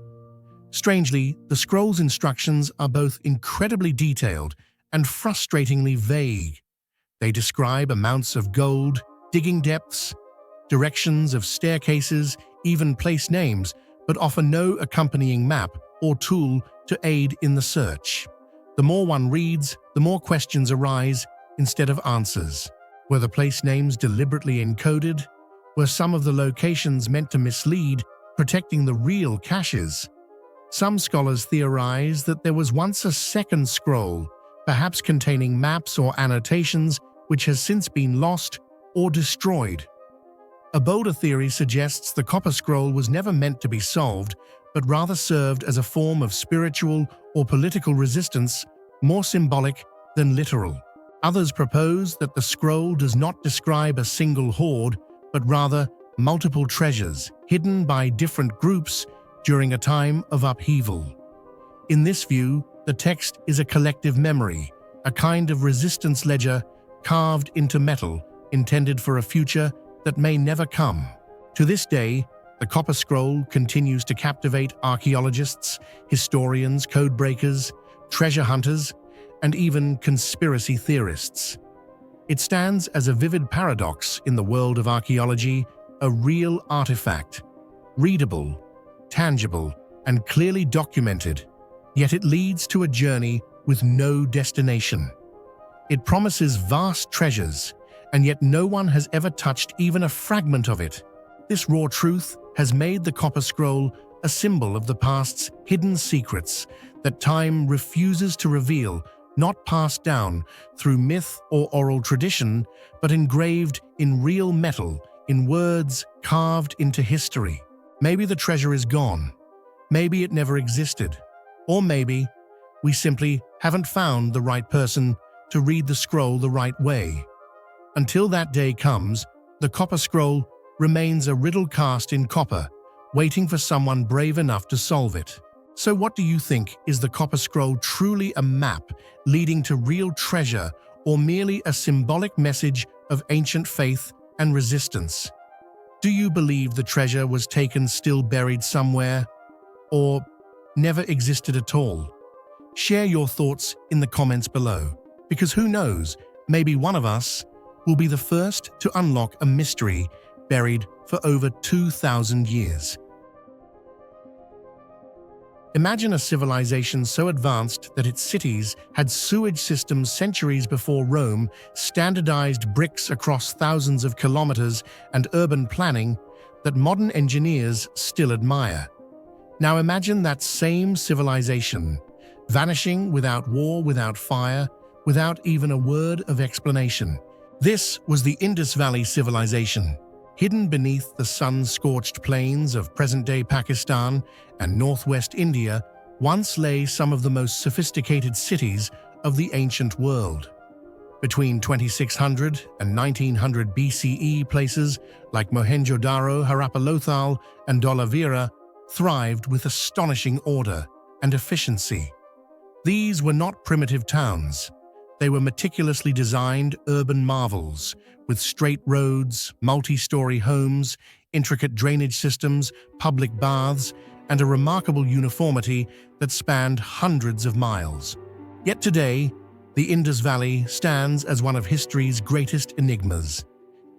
Strangely, the scroll's instructions are both incredibly detailed and frustratingly vague. They describe amounts of gold, digging depths, directions of staircases, even place names, but offer no accompanying map or tool to aid in the search. The more one reads, the more questions arise instead of answers. Were the place names deliberately encoded? Were some of the locations meant to mislead, protecting the real caches? Some scholars theorize that there was once a second scroll, perhaps containing maps or annotations, which has since been lost or destroyed. A bolder theory suggests the Copper Scroll was never meant to be solved, but rather served as a form of spiritual or political resistance, more symbolic than literal. Others propose that the scroll does not describe a single hoard, but rather multiple treasures hidden by different groups during a time of upheaval. In this view, the text is a collective memory, a kind of resistance ledger carved into metal, intended for a future that may never come. To this day, the Copper Scroll continues to captivate archaeologists, historians, codebreakers, treasure hunters, and even conspiracy theorists. It stands as a vivid paradox in the world of archaeology, a real artifact, readable, tangible, and clearly documented, yet it leads to a journey with no destination. It promises vast treasures, and yet no one has ever touched even a fragment of it. This raw truth has made the Copper Scroll a symbol of the past's hidden secrets that time refuses to reveal, not passed down through myth or oral tradition, but engraved in real metal, in words carved into history. Maybe the treasure is gone. Maybe it never existed. Or maybe we simply haven't found the right person to read the scroll the right way. Until that day comes, the Copper Scroll remains a riddle cast in copper, waiting for someone brave enough to solve it. So what do you think? Is the Copper Scroll truly a map leading to real treasure, or merely a symbolic message of ancient faith and resistance? Do you believe the treasure was taken still buried somewhere, or never existed at all? Share your thoughts in the comments below, because who knows, maybe one of us will be the first to unlock a mystery buried for over 2,000 years. Imagine a civilization so advanced that its cities had sewage systems centuries before Rome, standardized bricks across thousands of kilometers, and urban planning that modern engineers still admire. Now imagine that same civilization, vanishing without war, without fire, without even a word of explanation. This was the Indus Valley civilization. Hidden beneath the sun-scorched plains of present-day Pakistan and northwest India, once lay some of the most sophisticated cities of the ancient world. Between 2600 and 1900 BCE, places like Mohenjo-Daro, Harappa Lothal, and Dholavira thrived with astonishing order and efficiency. These were not primitive towns. They were meticulously designed urban marvels, with straight roads, multi-story homes, intricate drainage systems, public baths, and a remarkable uniformity that spanned hundreds of miles. Yet today, the Indus Valley stands as one of history's greatest enigmas.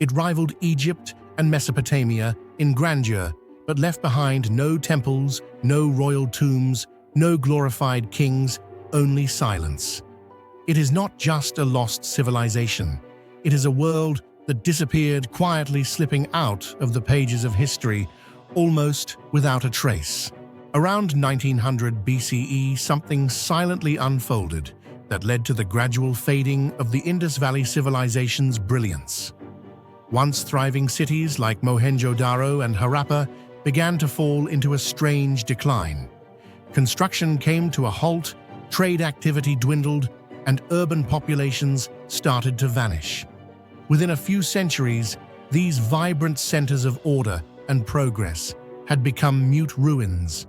It rivaled Egypt and Mesopotamia in grandeur, but left behind no temples, no royal tombs, no glorified kings, only silence. It is not just a lost civilization. It is a world that disappeared, quietly slipping out of the pages of history, almost without a trace. Around 1900 BCE, something silently unfolded that led to the gradual fading of the Indus Valley civilization's brilliance. Once thriving cities like Mohenjo-Daro and Harappa began to fall into a strange decline. Construction came to a halt, trade activity dwindled, and urban populations started to vanish. Within a few centuries, these vibrant centers of order and progress had become mute ruins.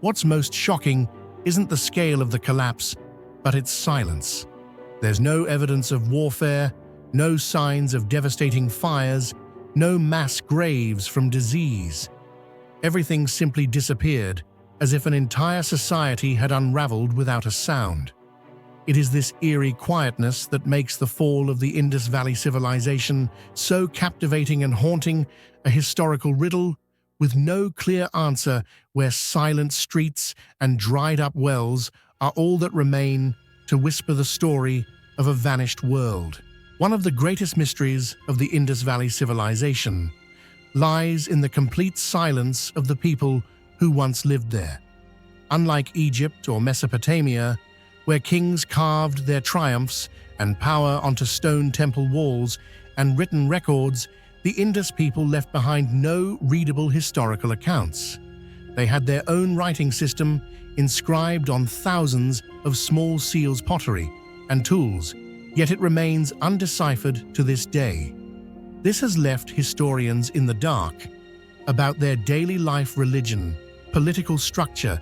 What's most shocking isn't the scale of the collapse, but its silence. There's no evidence of warfare, no signs of devastating fires, no mass graves from disease. Everything simply disappeared, as if an entire society had unraveled without a sound. It is this eerie quietness that makes the fall of the Indus Valley civilization so captivating and haunting, a historical riddle with no clear answer, where silent streets and dried-up wells are all that remain to whisper the story of a vanished world. One of the greatest mysteries of the Indus Valley civilization lies in the complete silence of the people who once lived there. Unlike Egypt or Mesopotamia, where kings carved their triumphs and power onto stone temple walls and written records, the Indus people left behind no readable historical accounts. They had their own writing system inscribed on thousands of small seals pottery and tools, yet it remains undeciphered to this day. This has left historians in the dark about their daily life, religion, political structure,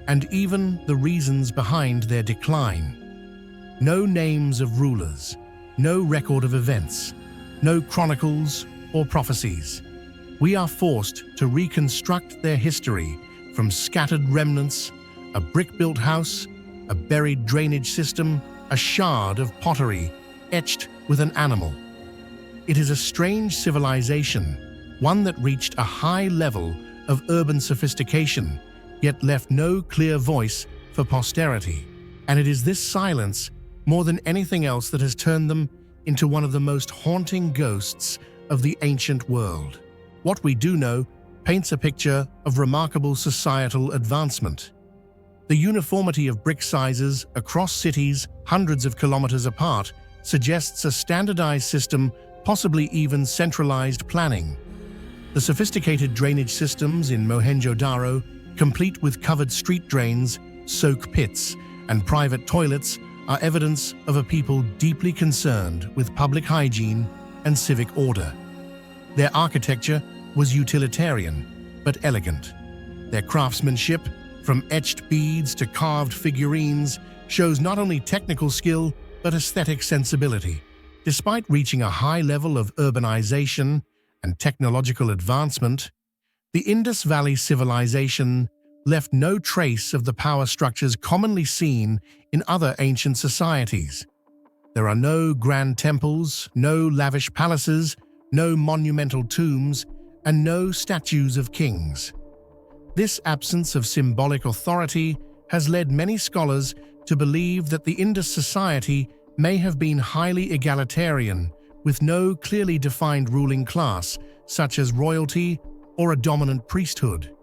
and even the reasons behind their decline. No names of rulers, no record of events, no chronicles or prophecies. We are forced to reconstruct their history from scattered remnants, a brick-built house, a buried drainage system, a shard of pottery etched with an animal. It is a strange civilization, one that reached a high level of urban sophistication, yet left no clear voice for posterity. And it is this silence, more than anything else, that has turned them into one of the most haunting ghosts of the ancient world. What we do know paints a picture of remarkable societal advancement. The uniformity of brick sizes across cities hundreds of kilometers apart suggests a standardized system, possibly even centralized planning. The sophisticated drainage systems in Mohenjo-Daro, complete with covered street drains, soak pits, and private toilets, are evidence of a people deeply concerned with public hygiene and civic order. Their architecture was utilitarian, but elegant. Their craftsmanship, from etched beads to carved figurines, shows not only technical skill, but aesthetic sensibility. Despite reaching a high level of urbanization and technological advancement, the Indus Valley civilization left no trace of the power structures commonly seen in other ancient societies. There are no grand temples, no lavish palaces, no monumental tombs, and no statues of kings. This absence of symbolic authority has led many scholars to believe that the Indus society may have been highly egalitarian, with no clearly defined ruling class, such as royalty or a dominant priesthood.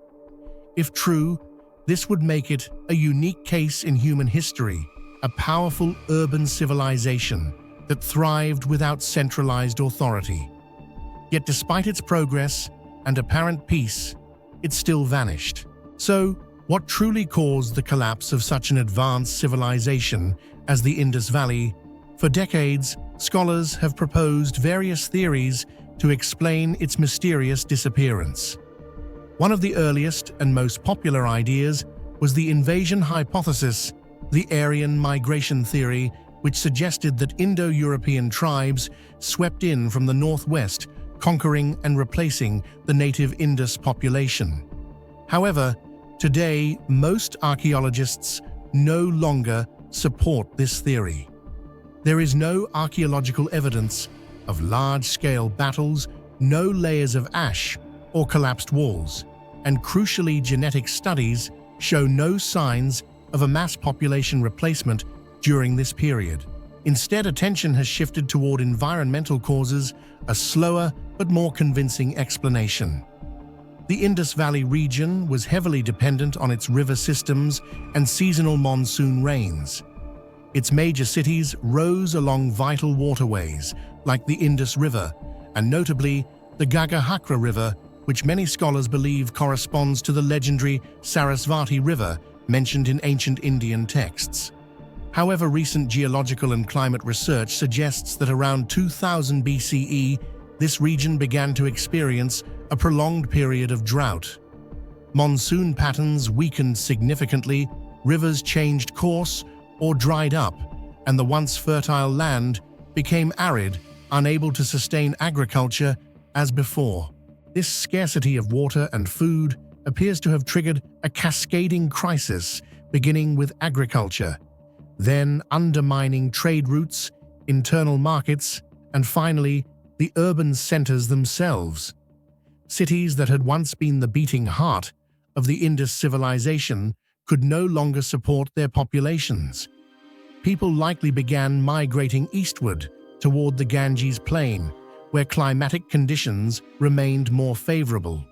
If true, this would make it a unique case in human history, a powerful urban civilization that thrived without centralized authority. Yet despite its progress and apparent peace, it still vanished. So, what truly caused the collapse of such an advanced civilization as the Indus Valley? For decades, scholars have proposed various theories to explain its mysterious disappearance. One of the earliest and most popular ideas was the invasion hypothesis, the Aryan migration theory, which suggested that Indo-European tribes swept in from the northwest, conquering and replacing the native Indus population. However, Today, most archaeologists no longer support this theory. There is no archaeological evidence of large-scale battles, no layers of ash or collapsed walls, and crucially, genetic studies show no signs of a mass population replacement during this period. Instead, attention has shifted toward environmental causes, a slower but more convincing explanation. The Indus Valley region was heavily dependent on its river systems and seasonal monsoon rains. Its major cities rose along vital waterways like the Indus River, and notably the Gagahakra River, which many scholars believe corresponds to the legendary Sarasvati River mentioned in ancient Indian texts. However, recent geological and climate research suggests that around 2000 BCE, this region began to experience a prolonged period of drought. Monsoon patterns weakened significantly, rivers changed course or dried up, and the once fertile land became arid, unable to sustain agriculture as before. This scarcity of water and food appears to have triggered a cascading crisis, beginning with agriculture, then undermining trade routes, internal markets, and finally, the urban centers themselves. Cities that had once been the beating heart of the Indus civilization could no longer support their populations. People likely began migrating eastward toward the Ganges plain, where climatic conditions remained more favorable.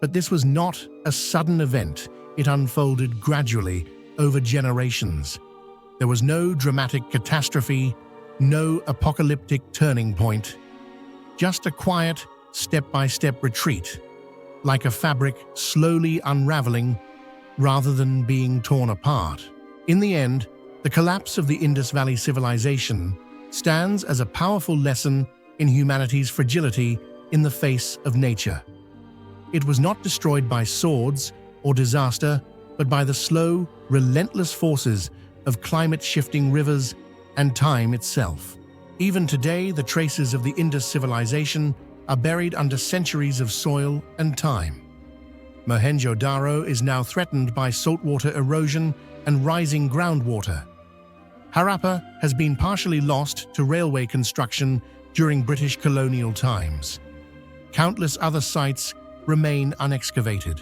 But this was not a sudden event. It unfolded gradually over generations. There was no dramatic catastrophe, no apocalyptic turning point, just a quiet, step-by-step retreat, like a fabric slowly unraveling rather than being torn apart. In the end, the collapse of the Indus Valley civilization stands as a powerful lesson in humanity's fragility in the face of nature. It was not destroyed by swords or disaster, but by the slow, relentless forces of climate-shifting rivers and time itself. Even today, the traces of the Indus civilization are buried under centuries of soil and time. Mohenjo-Daro is now threatened by saltwater erosion and rising groundwater. Harappa has been partially lost to railway construction during British colonial times. Countless other sites remain unexcavated.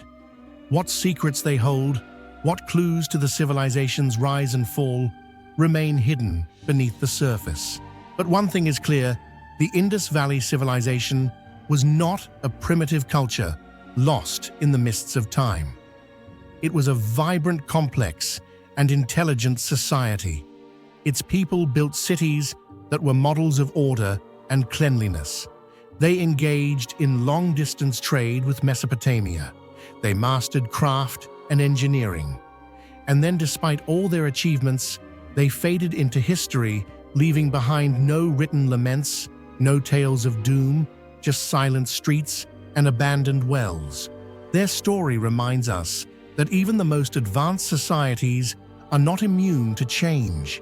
What secrets they hold, what clues to the civilization's rise and fall, remain hidden beneath the surface. But one thing is clear: the Indus Valley civilization was not a primitive culture lost in the mists of time. It was a vibrant, complex, and intelligent society. Its people built cities that were models of order and cleanliness. They engaged in long-distance trade with Mesopotamia. They mastered craft and engineering. And then, despite all their achievements, they faded into history, leaving behind no written laments, no tales of doom, just silent streets and abandoned wells. Their story reminds us that even the most advanced societies are not immune to change.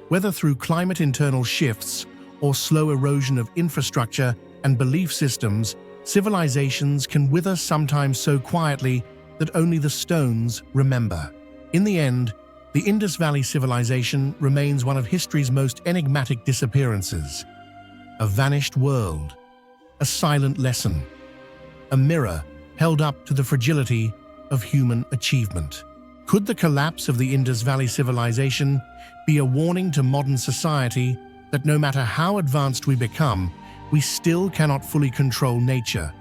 Whether through climate internal shifts or slow erosion of infrastructure and belief systems, civilizations can wither sometimes so quietly that only the stones remember. In the end, the Indus Valley civilization remains one of history's most enigmatic disappearances. A vanished world, a silent lesson, a mirror held up to the fragility of human achievement. Could the collapse of the Indus Valley civilization be a warning to modern society that no matter how advanced we become, we still cannot fully control nature?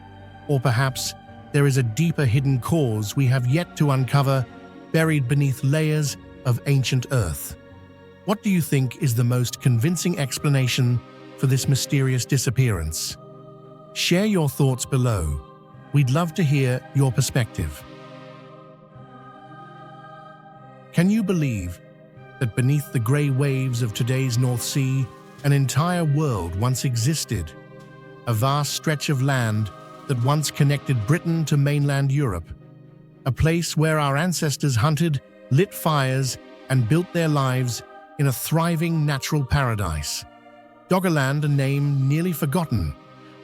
Or perhaps there is a deeper hidden cause we have yet to uncover, buried beneath layers of ancient earth. What do you think is the most convincing explanation for this mysterious disappearance? Share your thoughts below. We'd love to hear your perspective. Can you believe that beneath the grey waves of today's North Sea, an entire world once existed? A vast stretch of land that once connected Britain to mainland Europe. A place where our ancestors hunted, lit fires, and built their lives in a thriving natural paradise. Doggerland, a name nearly forgotten,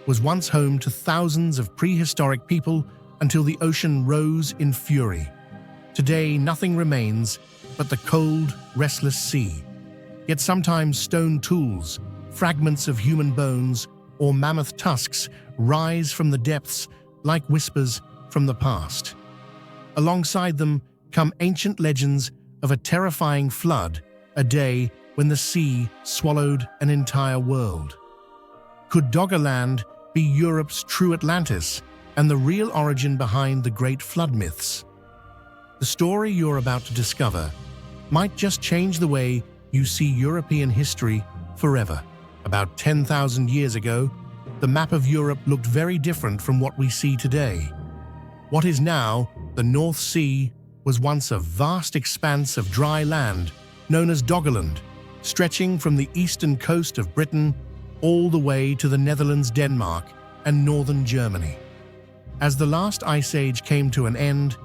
was once home to thousands of prehistoric people until the ocean rose in fury. Today, nothing remains but the cold, restless sea. Yet sometimes stone tools, fragments of human bones, or mammoth tusks rise from the depths like whispers from the past. Alongside them come ancient legends of a terrifying flood, a day when the sea swallowed an entire world. Could Doggerland be Europe's true Atlantis and the real origin behind the great flood myths? The story you're about to discover might just change the way you see European history forever. About 10,000 years ago, the map of Europe looked very different from what we see today. What is now the North Sea was once a vast expanse of dry land known as Doggerland, stretching from the eastern coast of Britain all the way to the Netherlands, Denmark, and northern Germany. As the last ice age came to an end,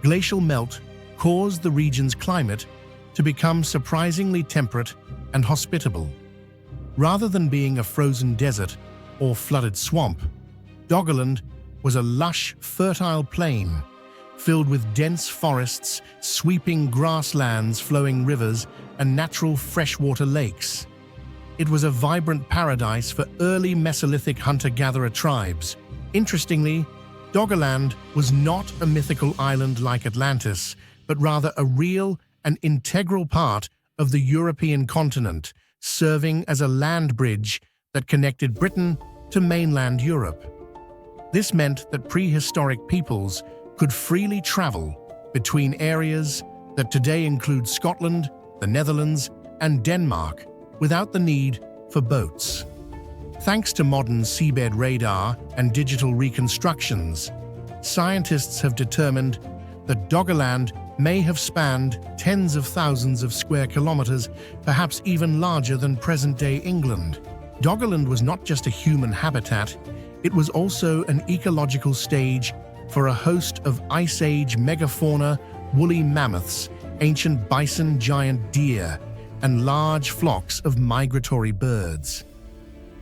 glacial melt caused the region's climate to become surprisingly temperate and hospitable. Rather than being a frozen desert or flooded swamp, Doggerland was a lush, fertile plain filled with dense forests, sweeping grasslands, flowing rivers, and natural freshwater lakes. It was a vibrant paradise for early Mesolithic hunter-gatherer tribes. Interestingly, Doggerland was not a mythical island like Atlantis, but rather a real and integral part of the European continent, serving as a land bridge that connected Britain to mainland Europe. This meant that prehistoric peoples could freely travel between areas that today include Scotland, the Netherlands, and Denmark without the need for boats. Thanks to modern seabed radar and digital reconstructions, scientists have determined that Doggerland may have spanned tens of thousands of square kilometers, perhaps even larger than present-day England. Doggerland was not just a human habitat, it was also an ecological stage for a host of Ice Age megafauna, woolly mammoths, ancient bison, giant deer, and large flocks of migratory birds.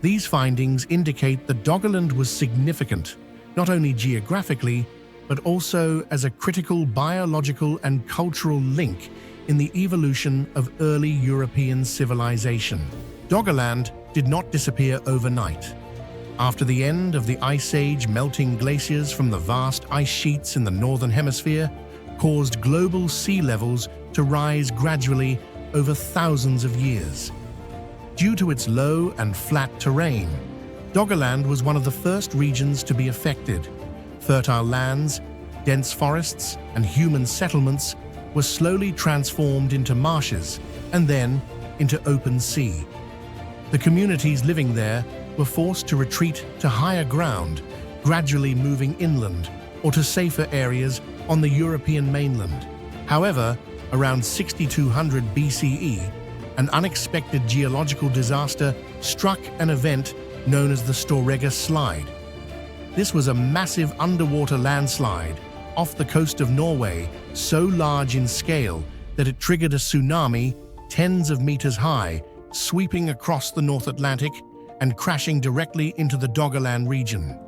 These findings indicate that Doggerland was significant, not only geographically, but also as a critical biological and cultural link in the evolution of early European civilization. Doggerland did not disappear overnight. After the end of the Ice Age, melting glaciers from the vast ice sheets in the northern hemisphere caused global sea levels to rise gradually over thousands of years. Due to its low and flat terrain, Doggerland was one of the first regions to be affected. Fertile lands, dense forests, and human settlements were slowly transformed into marshes and then into open sea. The communities living there were forced to retreat to higher ground, gradually moving inland or to safer areas on the European mainland. However, around 6200 BCE, an unexpected geological disaster struck an event known as the Storegga Slide. This was a massive underwater landslide off the coast of Norway, so large in scale that it triggered a tsunami tens of meters high, sweeping across the North Atlantic and crashing directly into the Doggerland region.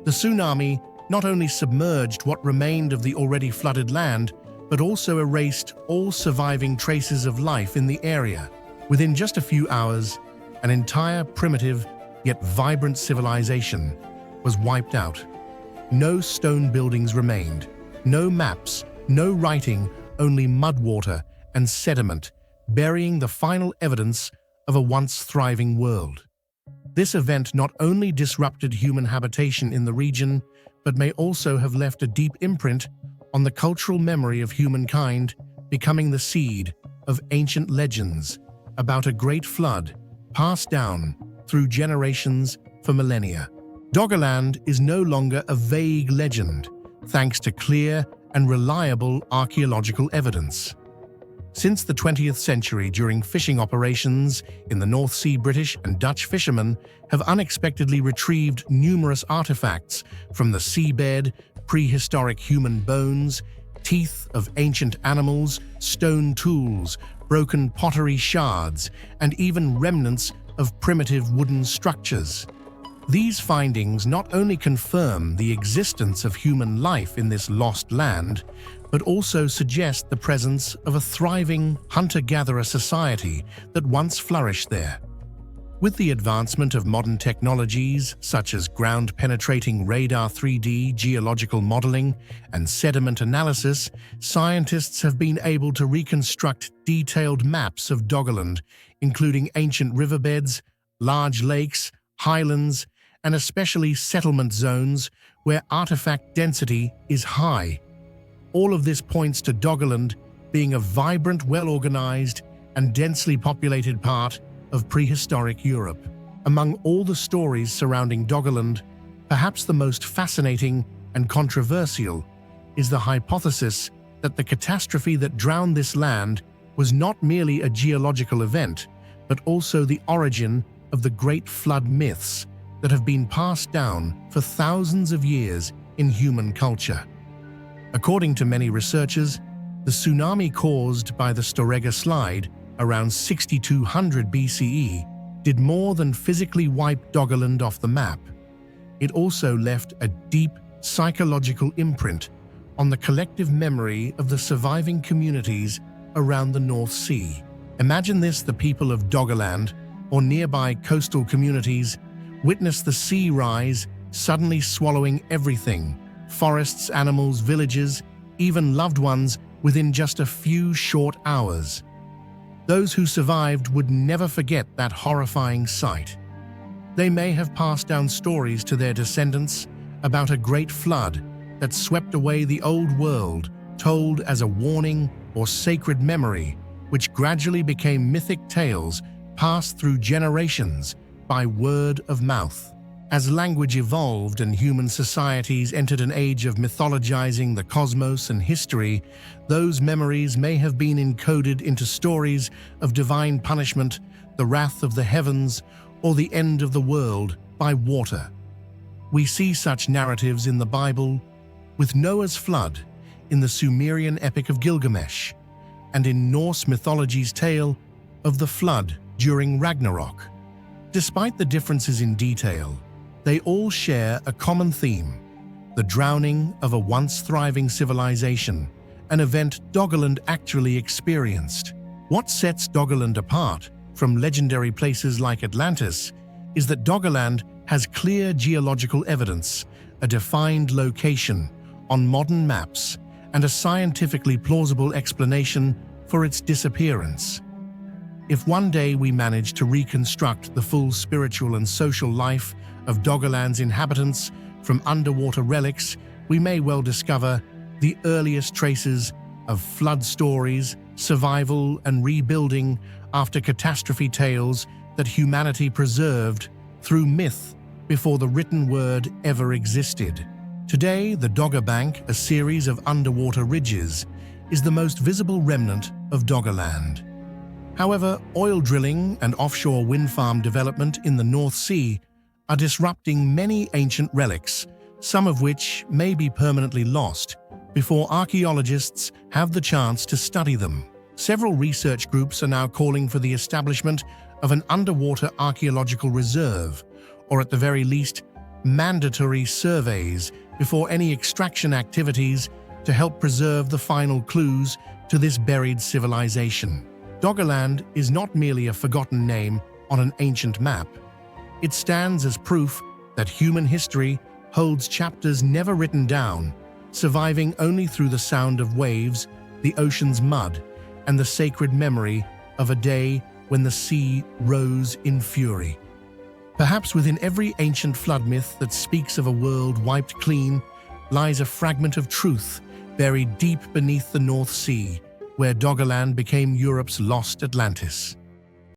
The tsunami not only submerged what remained of the already flooded land, but also erased all surviving traces of life in the area. Within just a few hours, an entire primitive yet vibrant civilization was wiped out. No stone buildings remained, no maps, no writing, only mudwater and sediment, burying the final evidence of a once thriving world. This event not only disrupted human habitation in the region, but may also have left a deep imprint on the cultural memory of humankind, becoming the seed of ancient legends about a great flood passed down through generations for millennia. Doggerland is no longer a vague legend, thanks to clear and reliable archaeological evidence. Since the 20th century, during fishing operations in the North Sea, British and Dutch fishermen have unexpectedly retrieved numerous artifacts from the seabed, prehistoric human bones, teeth of ancient animals, stone tools, broken pottery shards, and even remnants of primitive wooden structures. These findings not only confirm the existence of human life in this lost land, but also suggest the presence of a thriving hunter-gatherer society that once flourished there. With the advancement of modern technologies such as ground-penetrating radar 3D geological modeling and sediment analysis, scientists have been able to reconstruct detailed maps of Doggerland, including ancient riverbeds, large lakes, highlands, and especially settlement zones where artifact density is high. All of this points to Doggerland being a vibrant, well-organized, and densely populated part of prehistoric Europe. Among all the stories surrounding Doggerland, perhaps the most fascinating and controversial is the hypothesis that the catastrophe that drowned this land was not merely a geological event, but also the origin of the Great Flood myths that have been passed down for thousands of years in human culture. According to many researchers, the tsunami caused by the Storegga slide around 6200 BCE did more than physically wipe Doggerland off the map. It also left a deep psychological imprint on the collective memory of the surviving communities around the North Sea. Imagine this: the people of Doggerland or nearby coastal communities witness the sea rise, suddenly swallowing everything: forests, animals, villages, even loved ones within just a few short hours. Those who survived would never forget that horrifying sight. They may have passed down stories to their descendants about a great flood that swept away the old world, told as a warning or sacred memory, which gradually became mythic tales passed through generations by word of mouth. As language evolved and human societies entered an age of mythologizing the cosmos and history, those memories may have been encoded into stories of divine punishment, the wrath of the heavens, or the end of the world by water. We see such narratives in the Bible, with Noah's flood, in the Sumerian epic of Gilgamesh, and in Norse mythology's tale of the flood during Ragnarok. Despite the differences in detail, they all share a common theme: the drowning of a once thriving civilization, an event Doggerland actually experienced. What sets Doggerland apart from legendary places like Atlantis is that Doggerland has clear geological evidence, a defined location on modern maps, and a scientifically plausible explanation for its disappearance. If one day we manage to reconstruct the full spiritual and social life of Doggerland's inhabitants from underwater relics, we may well discover the earliest traces of flood stories, survival and rebuilding after catastrophe tales that humanity preserved through myth before the written word ever existed. Today, the Dogger Bank, a series of underwater ridges, is the most visible remnant of Doggerland. However, oil drilling and offshore wind farm development in the North Sea are disrupting many ancient relics, some of which may be permanently lost before archaeologists have the chance to study them. Several research groups are now calling for the establishment of an underwater archaeological reserve, or at the very least, mandatory surveys before any extraction activities to help preserve the final clues to this buried civilization. Doggerland is not merely a forgotten name on an ancient map. It stands as proof that human history holds chapters never written down, surviving only through the sound of waves, the ocean's mud, and the sacred memory of a day when the sea rose in fury. Perhaps within every ancient flood myth that speaks of a world wiped clean lies a fragment of truth buried deep beneath the North Sea, where Doggerland became Europe's lost Atlantis.